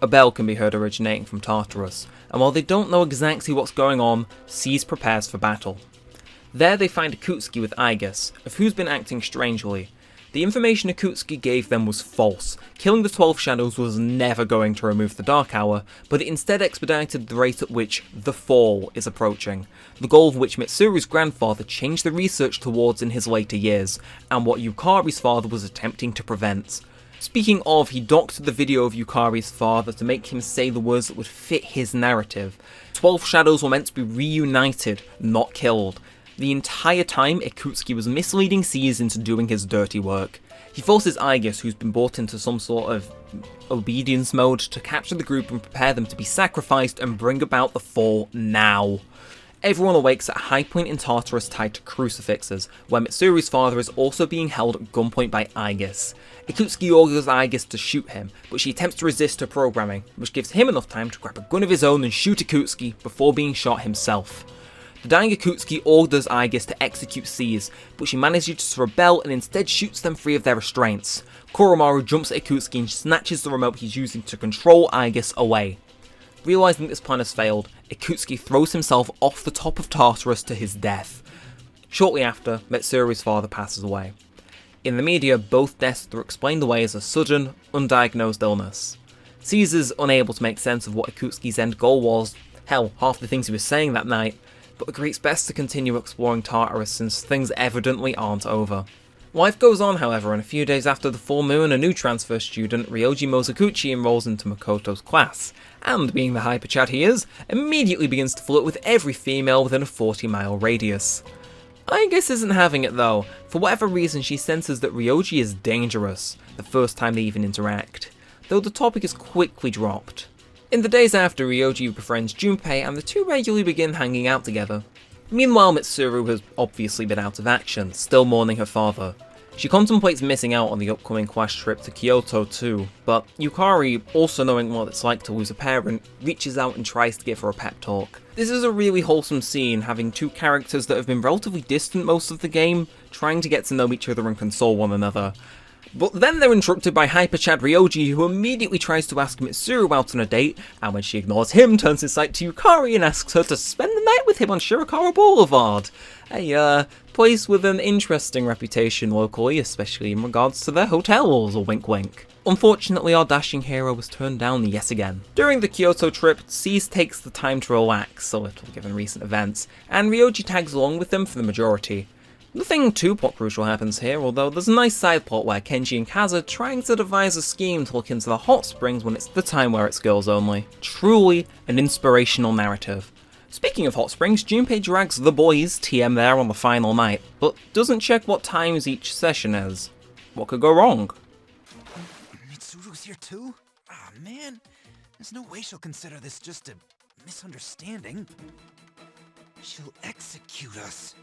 A bell can be heard originating from Tartarus, and while they don't know exactly what's going on, Cease prepares for battle. There they find Akutsuki with Aigis, of who's been acting strangely. The information Akutsuki gave them was false. Killing the 12 shadows was never going to remove the Dark Hour, but it instead expedited the rate at which the Fall is approaching, the goal of which Mitsuru's grandfather changed the research towards in his later years, and what Yukari's father was attempting to prevent. Speaking of, he doctored the video of Yukari's father to make him say the words that would fit his narrative. 12 shadows were meant to be reunited, not killed. The entire time, Akutsuki was misleading Seize into doing his dirty work. He forces Aigis, who's been brought into some sort of obedience mode, to capture the group and prepare them to be sacrificed and bring about the fall now. Everyone awakes at a high point in Tartarus tied to crucifixes, where Mitsuru's father is also being held at gunpoint by Aigis. Akutsuki orders Aigis to shoot him, but she attempts to resist her programming, which gives him enough time to grab a gun of his own and shoot Akutsuki before being shot himself. The dying Akutsuki orders Aigis to execute Seize, but she manages to rebel and instead shoots them free of their restraints. Koromaru jumps at Akutsuki and snatches the remote he's using to control Aigis away. Realising this plan has failed, Akutsuki throws himself off the top of Tartarus to his death. Shortly after, Mitsuru's father passes away. In the media, both deaths are explained away as a sudden, undiagnosed illness. Seize is unable to make sense of what Akutsuki's end goal was, hell, half the things he was saying that night, but agrees best to continue exploring Tartarus since things evidently aren't over. Life goes on, however, and a few days after the full moon, a new transfer student, Ryoji Mozoguchi, enrolls into Makoto's class, and being the hyper-chad he is, immediately begins to flirt with every female within a 40-mile radius. Aigis isn't having it though. For whatever reason, she senses that Ryoji is dangerous, the first time they even interact, though the topic is quickly dropped. In the days after, Ryoji befriends Junpei and the two regularly begin hanging out together. Meanwhile, Mitsuru has obviously been out of action, still mourning her father. She contemplates missing out on the upcoming quest trip to Kyoto too, but Yukari, also knowing what it's like to lose a parent, reaches out and tries to give her a pep talk. This is a really wholesome scene, having two characters that have been relatively distant most of the game, trying to get to know each other and console one another. But then they're interrupted by Hyper-Chad Ryoji, who immediately tries to ask Mitsuru out on a date, and when she ignores him, turns his sight to Yukari and asks her to spend the night with him on Shirakawa Boulevard. A place with an interesting reputation locally, especially in regards to their hotels, a wink wink. Unfortunately, our dashing hero was turned down yet again. During the Kyoto trip, Seize takes the time to relax a little given recent events, and Ryoji tags along with them for the majority. Nothing too plot crucial happens here, although there's a nice side plot where Kenji and Kaz are trying to devise a scheme to look into the hot springs when it's the time where it's girls only. Truly an inspirational narrative. Speaking of hot springs, Junpei drags the boys TM there on the final night, but doesn't check what times each session is. What could go wrong? Mitsuru's here too? Ah, man. There's no way she'll consider this just a misunderstanding. She'll execute us.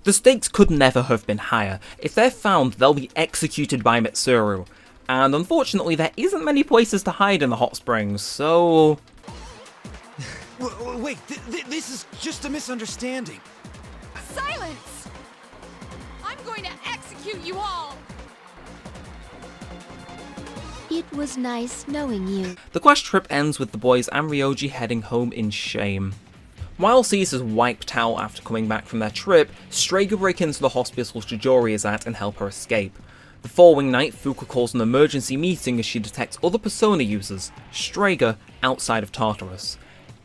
The stakes could never have been higher. If they're found, they'll be executed by Mitsuru. And unfortunately, there isn't many places to hide in the hot springs, so... Wait, this is just a misunderstanding. Silence! I'm going to execute you all! It was nice knowing you. The quest trip ends with the boys and Ryoji heading home in shame. While Seize is wiped out after coming back from their trip, Strega break into the hospital Chidori is at and help her escape. The following night, Fuka calls an emergency meeting as she detects other Persona users, Strega, outside of Tartarus.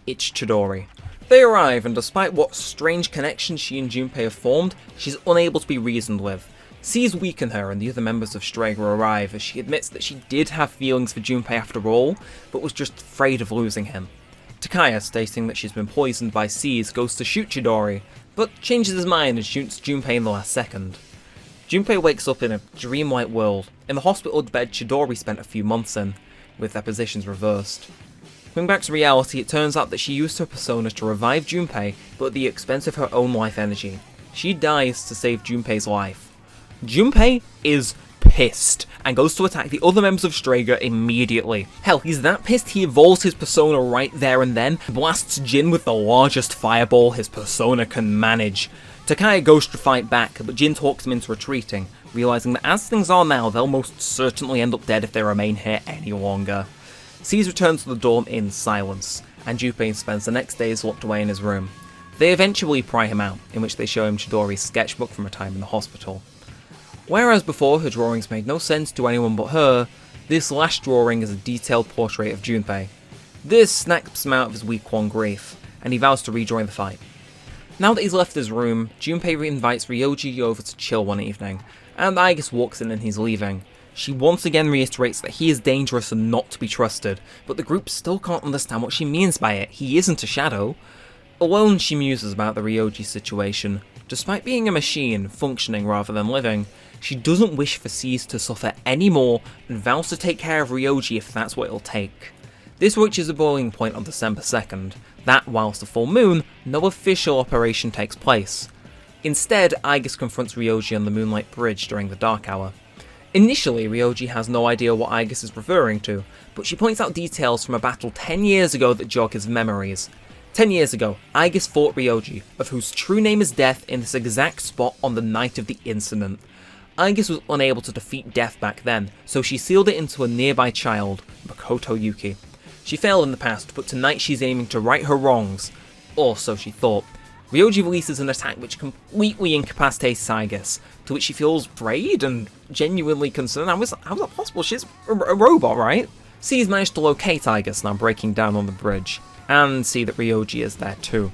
It's Chidori. They arrive, and despite what strange connection she and Junpei have formed, she's unable to be reasoned with. Seize weaken her and the other members of Strega arrive as she admits that she did have feelings for Junpei after all, but was just afraid of losing him. Takaya, stating that she's been poisoned by Seize, goes to shoot Chidori, but changes his mind and shoots Junpei in the last second. Junpei wakes up in a dreamlike world, in the hospital bed Chidori spent a few months in, with their positions reversed. Coming back to reality, it turns out that she used her persona to revive Junpei, but at the expense of her own life energy. She dies to save Junpei's life. Junpei is pissed, and goes to attack the other members of Strega immediately. Hell, he's that pissed he evolves his persona right there and then, blasts Jin with the largest fireball his persona can manage. Takaya goes to fight back, but Jin talks him into retreating, realising that as things are now, they'll most certainly end up dead if they remain here any longer. Seize returns to the dorm in silence, and Junpei spends the next days locked away in his room. They eventually pry him out, in which they show him Chidori's sketchbook from her time in the hospital. Whereas before her drawings made no sense to anyone but her, this last drawing is a detailed portrait of Junpei. This snaps him out of his week-long grief, and he vows to rejoin the fight. Now that he's left his room, Junpei invites Ryoji over to chill one evening, and Aigis walks in and he's leaving. She once again reiterates that he is dangerous and not to be trusted, but the group still can't understand what she means by it. He isn't a shadow. Alone, she muses about the Ryoji situation. Despite being a machine, functioning rather than living, she doesn't wish for Seize to suffer any more and vows to take care of Ryoji if that's what it'll take. This reaches a boiling point on December 2nd, that whilst the full moon, no official operation takes place. Instead, Aigis confronts Ryoji on the Moonlight Bridge during the dark hour. Initially, Ryoji has no idea what Aigis is referring to, but she points out details from a battle 10 years ago that jog his memories. 10 years ago, Aigis fought Ryoji, of whose true name is Death, in this exact spot on the night of the incident. Aigis was unable to defeat Death back then, so she sealed it into a nearby child, Makoto Yuki. She failed in the past, but tonight she's aiming to right her wrongs, or so she thought. Ryoji releases an attack which completely incapacitates Aigis, to which she feels afraid and genuinely concerned. How's that possible? She's a robot, right? Seize managed to locate Aigis now breaking down on the bridge, and see that Ryoji is there too.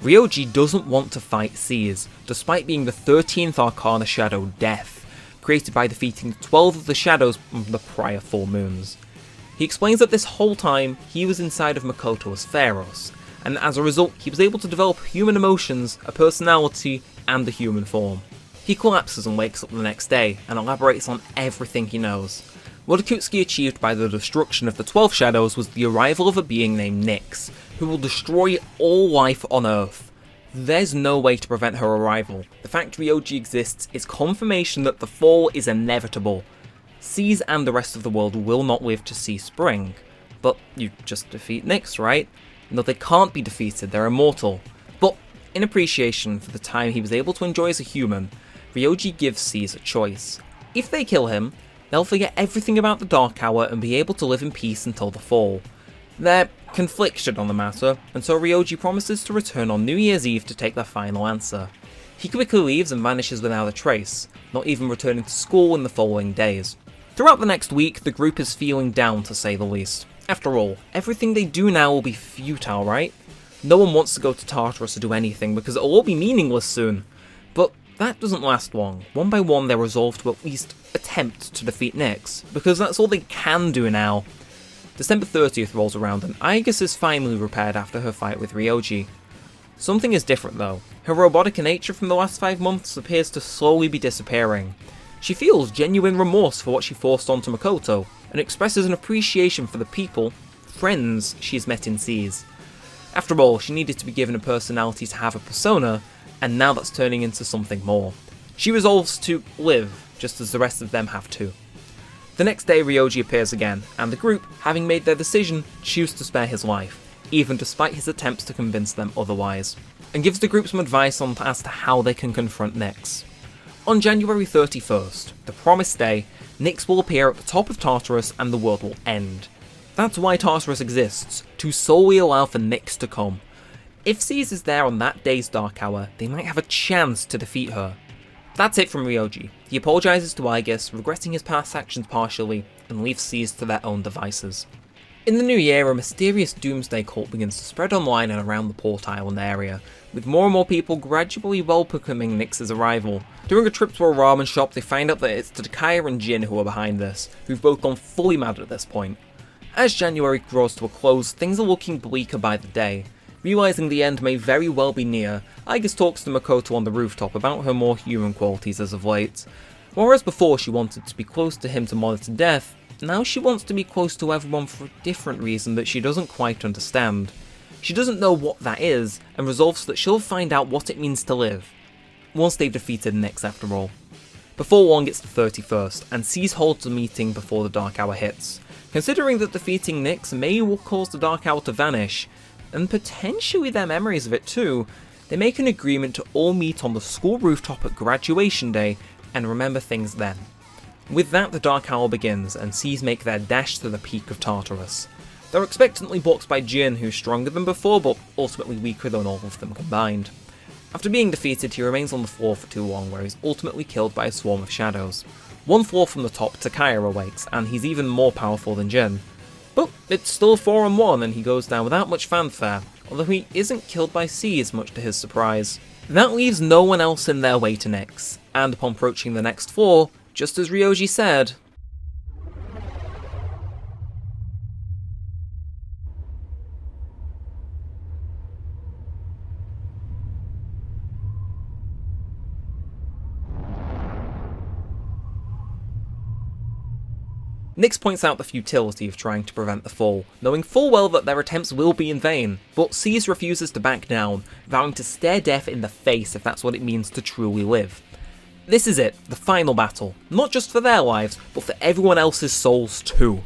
Ryoji doesn't want to fight Seize, despite being the 13th Arcana Shadow, Death, created by defeating 12 of the shadows from the prior full moons. He explains that this whole time, he was inside of Makoto as Pharaohs, and as a result, he was able to develop human emotions, a personality, and a human form. He collapses and wakes up the next day, and elaborates on everything he knows. What Akutsuki achieved by the destruction of the 12 shadows was the arrival of a being named Nyx, who will destroy all life on Earth. There's no way to prevent her arrival. The fact Ryoji exists is confirmation that the fall is inevitable. Seize and the rest of the world will not live to see spring. But you just defeat Nyx, right? No, they can't be defeated, they're immortal. But in appreciation for the time he was able to enjoy as a human, Ryoji gives Seize a choice. If they kill him, they'll forget everything about the Dark Hour and be able to live in peace until the fall. They're conflicted on the matter, and so Ryoji promises to return on New Year's Eve to take their final answer. He quickly leaves and vanishes without a trace, not even returning to school in the following days. Throughout the next week, the group is feeling down to say the least. After all, everything they do now will be futile, right? No one wants to go to Tartarus to do anything because it'll all be meaningless soon. But that doesn't last long. One by one they resolve to at least attempt to defeat Nyx, because that's all they can do now. December 30th rolls around and Aigis is finally repaired after her fight with Ryoji. Something is different though. Her robotic nature from the last 5 months appears to slowly be disappearing. She feels genuine remorse for what she forced onto Makoto, and expresses an appreciation for the people, friends, she's met in Seize. After all, she needed to be given a personality to have a persona, and now that's turning into something more. She resolves to live, just as the rest of them have to. The next day Ryoji appears again, and the group, having made their decision, choose to spare his life, even despite his attempts to convince them otherwise, and gives the group some advice on as to how they can confront Nyx. On January 31st, the promised day, Nyx will appear at the top of Tartarus and the world will end. That's why Tartarus exists, to solely allow for Nyx to come. If Seize is there on that day's dark hour, they might have a chance to defeat her. That's it from Ryoji. He apologises to Aigis, regretting his past actions partially, and leaves Seize to their own devices. In the new year, a mysterious doomsday cult begins to spread online and around the Port Island area, with more and more people gradually welcoming Nyx's arrival. During a trip to a ramen shop, they find out that it's Takaya and Jin who are behind this, who've both gone fully mad at this point. As January draws to a close, things are looking bleaker by the day. Realising the end may very well be near, Aigis talks to Makoto on the rooftop about her more human qualities as of late. Whereas before she wanted to be close to him to monitor death, now she wants to be close to everyone for a different reason that she doesn't quite understand. She doesn't know what that is, and resolves that she'll find out what it means to live, once they've defeated Nyx after all. Before long it's the 31st, and Seize holds a meeting before the Dark Hour hits. Considering that defeating Nyx may cause the Dark Hour to vanish, and potentially their memories of it too, they make an agreement to all meet on the school rooftop at graduation day, and remember things then. With that, the Dark Hour begins, and Seize make their dash to the peak of Tartarus. They're expectantly blocked by Jin, who's stronger than before, but ultimately weaker than all of them combined. After being defeated, he remains on the floor for too long, where he's ultimately killed by a swarm of shadows. One floor from the top, Takaya awakes, and he's even more powerful than Jin. But it's still 4-on-1 and he goes down without much fanfare, although he isn't killed by Seize, much to his surprise. That leaves no one else in their way to Nyx, and upon approaching the next floor, just as Ryoji said, Nyx points out the futility of trying to prevent the fall, knowing full well that their attempts will be in vain, but Seize refuses to back down, vowing to stare death in the face if that's what it means to truly live. This is it, the final battle, not just for their lives, but for everyone else's souls too.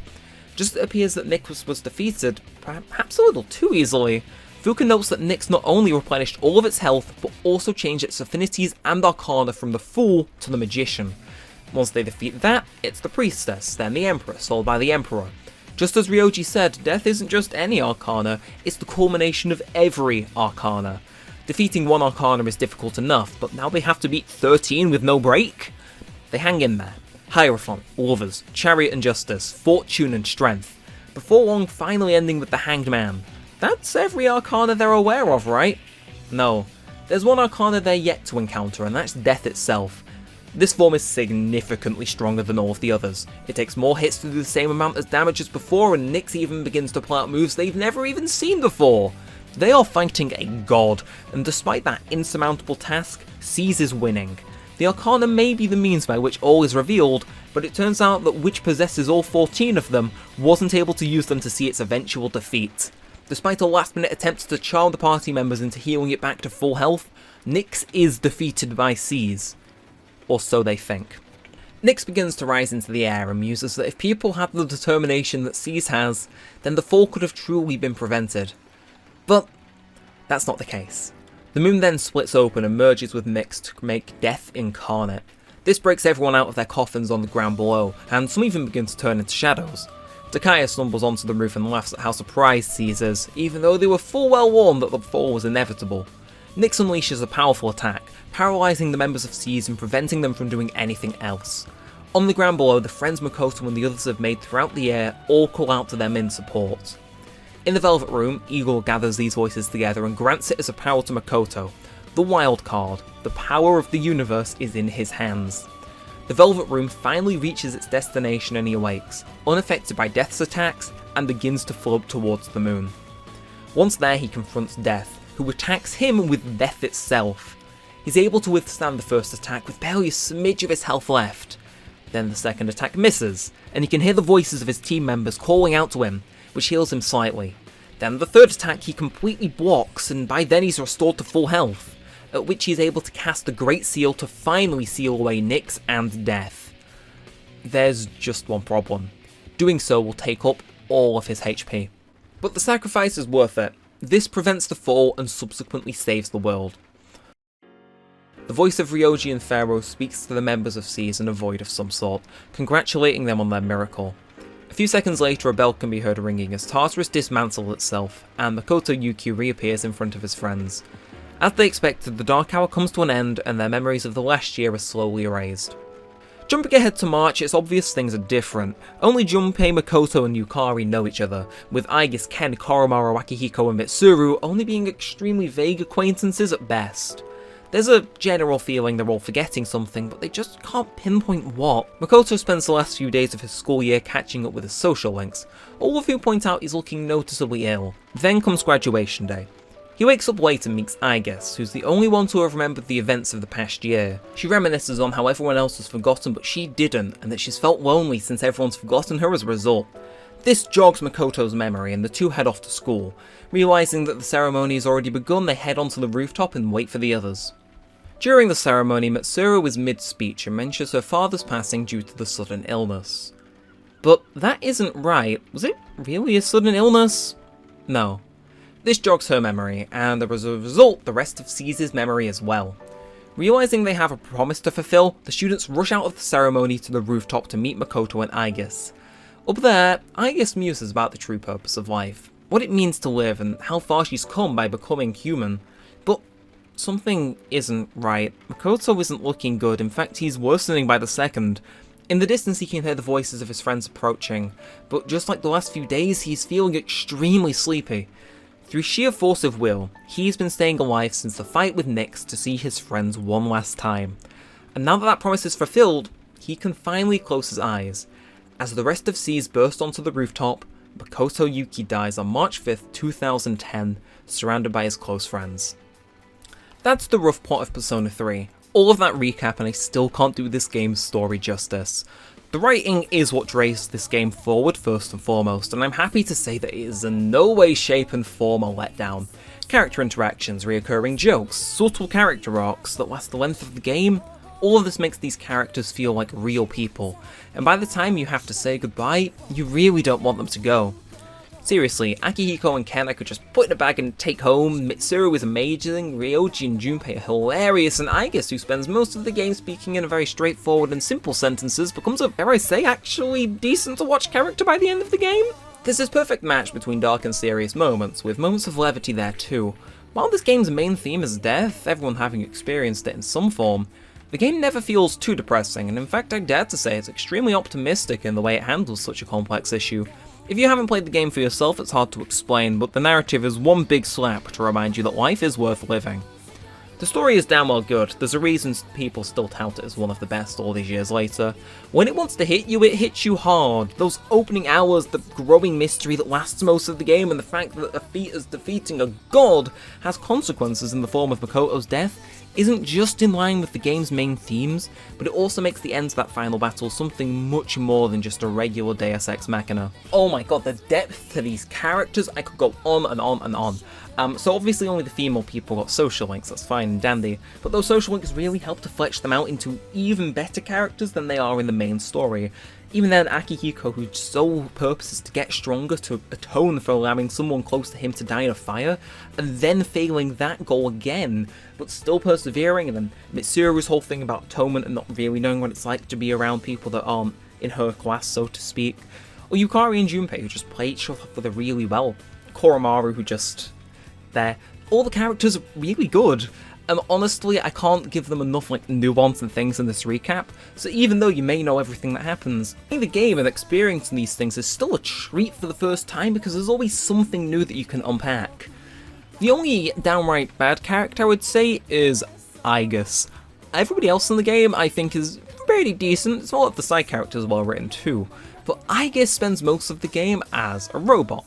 Just as it appears that Nyx was defeated, perhaps a little too easily, Fuka notes that Nyx not only replenished all of its health, but also changed its affinities and arcana from the Fool to the Magician. Once they defeat that, it's the Priestess, then the Empress, followed by the Emperor. Just as Ryoji said, death isn't just any arcana, it's the culmination of every arcana. Defeating one arcana is difficult enough, but now they have to beat 13 with no break? They hang in there. Hierophant, Lovers, Chariot and Justice, Fortune and Strength, before long finally ending with the Hanged Man. That's every arcana they're aware of, right? No. There's one arcana they're yet to encounter, and that's death itself. This form is significantly stronger than all of the others. It takes more hits to do the same amount as damage as before, and Nyx even begins to pull out moves they've never even seen before. They are fighting a god, and despite that insurmountable task, Seize is winning. The Arcana may be the means by which all is revealed, but it turns out that which possesses all 14 of them wasn't able to use them to see its eventual defeat. Despite a last-minute attempt to charm the party members into healing it back to full health, Nyx is defeated by Seize. Or so they think. Nyx begins to rise into the air and muses that if people had the determination that Seize has, then the fall could have truly been prevented. But that's not the case. The moon then splits open and merges with Nyx to make Death incarnate. This breaks everyone out of their coffins on the ground below, and some even begin to turn into shadows. Takaya stumbles onto the roof and laughs at how surprised Seize is, even though they were full well warned that the fall was inevitable. Nyx unleashes a powerful attack, paralysing the members of Seize and preventing them from doing anything else. On the ground below, the friends Makoto and the others have made throughout the year all call out to them in support. In the Velvet Room, Eagle gathers these voices together and grants it as a power to Makoto. The wild card, the power of the universe, is in his hands. The Velvet Room finally reaches its destination and he awakes, unaffected by Death's attacks, and begins to float towards the moon. Once there, he confronts Death, who attacks him with Death itself. He's able to withstand the first attack with barely a smidge of his health left. Then the second attack misses, and he can hear the voices of his team members calling out to him, which heals him slightly. Then the third attack he completely blocks, and by then he's restored to full health, at which he's able to cast the Great Seal to finally seal away Nyx and Death. There's just one problem. Doing so will take up all of his HP. But the sacrifice is worth it. This prevents the fall and subsequently saves the world. The voice of Ryoji and Pharaoh speaks to the members of Seize in a void of some sort, congratulating them on their miracle. A few seconds later, a bell can be heard ringing as Tartarus dismantles itself, and Makoto Yuki reappears in front of his friends. As they expected, the Dark Hour comes to an end and their memories of the last year are slowly erased. Jumping ahead to March, it's obvious things are different. Only Junpei, Makoto and Yukari know each other, with Aigis, Ken, Koromaru, Akihiko and Mitsuru only being extremely vague acquaintances at best. There's a general feeling they're all forgetting something, but they just can't pinpoint what. Makoto spends the last few days of his school year catching up with his social links, all of whom point out he's looking noticeably ill. Then comes graduation day. He wakes up late and meets Aigis, who's the only one to have remembered the events of the past year. She reminisces on how everyone else has forgotten but she didn't, and that she's felt lonely since everyone's forgotten her as a result. This jogs Makoto's memory and the two head off to school. Realising that the ceremony has already begun, they head onto the rooftop and wait for the others. During the ceremony, Mitsuru is mid-speech and mentions her father's passing due to the sudden illness. But that isn't right. Was it really a sudden illness? No. This jogs her memory, and as a result, the rest of Seize's memory as well. Realising they have a promise to fulfill, the students rush out of the ceremony to the rooftop to meet Makoto and Aigis. Up there, Aigis muses about the true purpose of life, what it means to live, and how far she's come by becoming human. But Something isn't right. Makoto isn't looking good, in fact he's worsening by the second. In the distance he can hear the voices of his friends approaching, but just like the last few days, he's feeling extremely sleepy. Through sheer force of will, he's been staying alive since the fight with Nyx to see his friends one last time. And now that that promise is fulfilled, he can finally close his eyes. As the rest of Seas burst onto the rooftop, Makoto Yuki dies on March 5th, 2010, surrounded by his close friends. That's the rough plot of Persona 3. All of that recap and I still can't do this game's story justice. The writing is what drives this game forward first and foremost, and I'm happy to say that it is in no way, shape and form a letdown. Character interactions, reoccurring jokes, subtle character arcs that last the length of the game, all of this makes these characters feel like real people, and by the time you have to say goodbye, you really don't want them to go. Seriously, Akihiko and Ken I could just put in a bag and take home, Mitsuru is amazing, Ryoji and Junpei are hilarious, and Aigis, who spends most of the game speaking in a very straightforward and simple sentences, becomes a, dare I say, actually decent to watch character by the end of the game. There's this perfect match between dark and serious moments, with moments of levity there too. While this game's main theme is death, everyone having experienced it in some form, the game never feels too depressing, and in fact I dare to say it's extremely optimistic in the way it handles such a complex issue. If you haven't played the game for yourself, it's hard to explain, but the narrative is one big slap to remind you that life is worth living. The story is damn well good, there's a reason people still tout it as one of the best all these years later. When it wants to hit you, it hits you hard. Those opening hours, the growing mystery that lasts most of the game, and the fact that a feat as defeating a god has consequences in the form of Makoto's death, isn't just in line with the game's main themes, but it also makes the end to that final battle something much more than just a regular Deus Ex Machina. Oh my god, the depth to these characters, I could go on and on and on. So obviously only the female people got social links, that's fine and dandy, but those social links really help to flesh them out into even better characters than they are in the main story. Even then, Akihiko, whose sole purpose is to get stronger to atone for allowing someone close to him to die in a fire, and then failing that goal again, but still persevering, and then Mitsuru's whole thing about atonement and not really knowing what it's like to be around people that aren't in her class, so to speak. Or Yukari and Junpei, who just play each other really well. Koromaru, who just... there. All the characters are really good. And honestly, I can't give them enough nuance and things in this recap, so even though you may know everything that happens, playing the game and experiencing these things is still a treat for the first time because there's always something new that you can unpack. The only downright bad character I would say is Aigis. Everybody else in the game I think is pretty decent, it's all of the side characters well written too, but Aigis spends most of the game as a robot,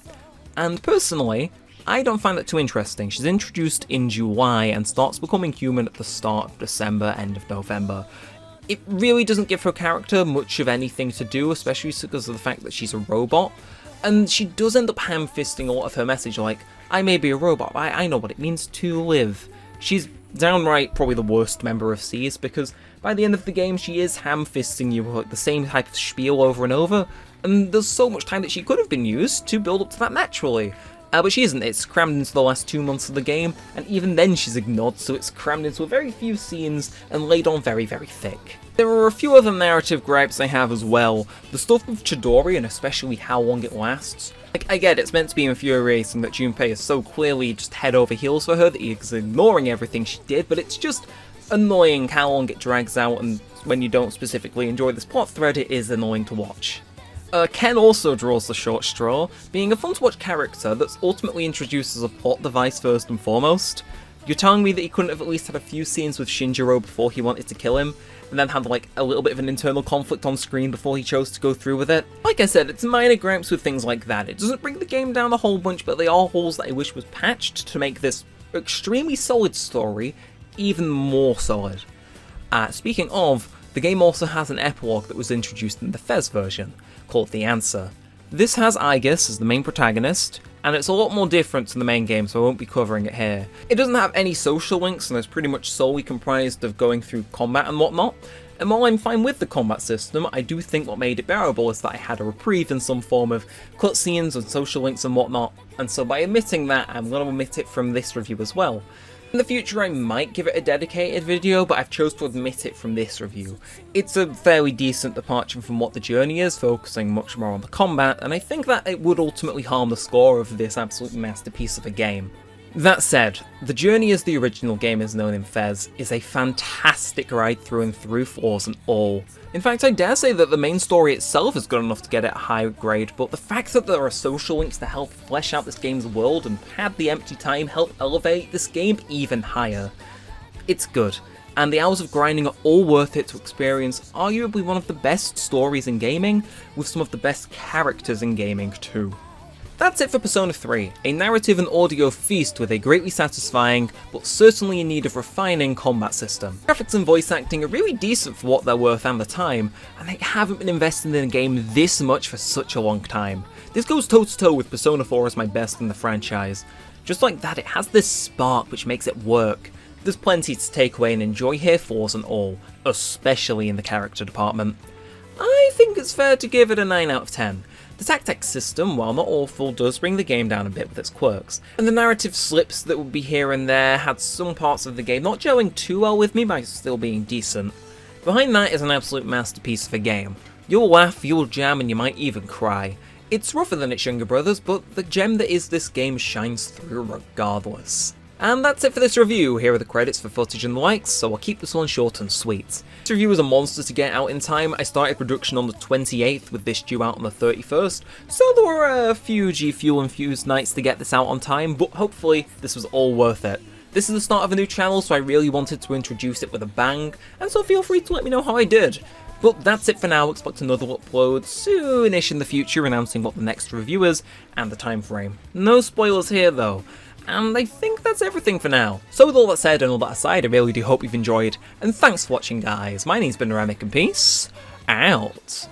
and personally, I don't find that too interesting. She's introduced in July and starts becoming human at the start of December, end of November. It really doesn't give her character much of anything to do, especially because of the fact that she's a robot. And she does end up ham-fisting a lot of her message, like, I may be a robot, but I know what it means to live. She's downright probably the worst member of Seas, because by the end of the game she is ham-fisting you with like the same type of spiel over and over, and there's so much time that she could have been used to build up to that naturally. But she isn't, it's crammed into the last 2 months of the game, and even then she's ignored, so it's crammed into a very few scenes and laid on very, very thick. There are a few other narrative gripes I have as well. The stuff with Chidori, and especially how long it lasts. Like, I get it's meant to be infuriating that Junpei is so clearly just head over heels for her that he's ignoring everything she did, but it's just annoying how long it drags out, and when you don't specifically enjoy this plot thread, it is annoying to watch. Ken also draws the short straw, being a fun-to-watch character that's ultimately introduced as a plot device first and foremost. You're telling me that he couldn't have at least had a few scenes with Shinjiro before he wanted to kill him, and then had like a little bit of an internal conflict on screen before he chose to go through with it? Like I said, it's minor gripes with things like that. It doesn't bring the game down a whole bunch, but they are holes that I wish was patched to make this extremely solid story even more solid. Speaking of, the game also has an epilogue that was introduced in the Fez version, called The Answer. This has Aigis as the main protagonist, and it's a lot more different to the main game, so I won't be covering it here. It doesn't have any social links, and it's pretty much solely comprised of going through combat and whatnot, and while I'm fine with the combat system, I do think what made it bearable is that I had a reprieve in some form of cutscenes and social links and whatnot, and so by omitting that, I'm going to omit it from this review as well. In the future I might give it a dedicated video, but I've chose to omit it from this review. It's a fairly decent departure from what the journey is, focusing much more on the combat, and I think that it would ultimately harm the score of this absolute masterpiece of a game. That said, the journey as the original game is known in Fez is a fantastic ride through and through, flaws and all. In fact, I dare say that the main story itself is good enough to get it a high grade, but the fact that there are social links to help flesh out this game's world and pad the empty time help elevate this game even higher. It's good, and the hours of grinding are all worth it to experience arguably one of the best stories in gaming, with some of the best characters in gaming too. That's it for Persona 3, a narrative and audio feast with a greatly satisfying, but certainly in need of refining combat system. Graphics and voice acting are really decent for what they're worth and the time, and they haven't been invested in a game this much for such a long time. This goes toe to toe with Persona 4 as my best in the franchise. Just like that, it has this spark which makes it work. There's plenty to take away and enjoy here, flaws and all, especially in the character department. I think it's fair to give it a 9 out of 10. The tactics system, while not awful, does bring the game down a bit with its quirks, and the narrative slips that would be here and there had some parts of the game not gelling too well with me by still being decent. Behind that is an absolute masterpiece of a game. You'll laugh, you'll jam, and you might even cry. It's rougher than its younger brothers, but the gem that is this game shines through regardless. And that's it for this review. Here are the credits for footage and the likes, so I'll keep this one short and sweet. This review is a monster to get out in time. I started production on the 28th with this due out on the 31st, so there were a few G Fuel infused nights to get this out on time, but hopefully this was all worth it. This is the start of a new channel, so I really wanted to introduce it with a bang, and so feel free to let me know how I did. But that's it for now. Expect another upload soonish in the future announcing what the next review is and the time frame. No spoilers here though. And I think that's everything for now. So with all that said and all that aside, I really do hope you've enjoyed, and thanks for watching guys. My name's been Neremik, and peace out.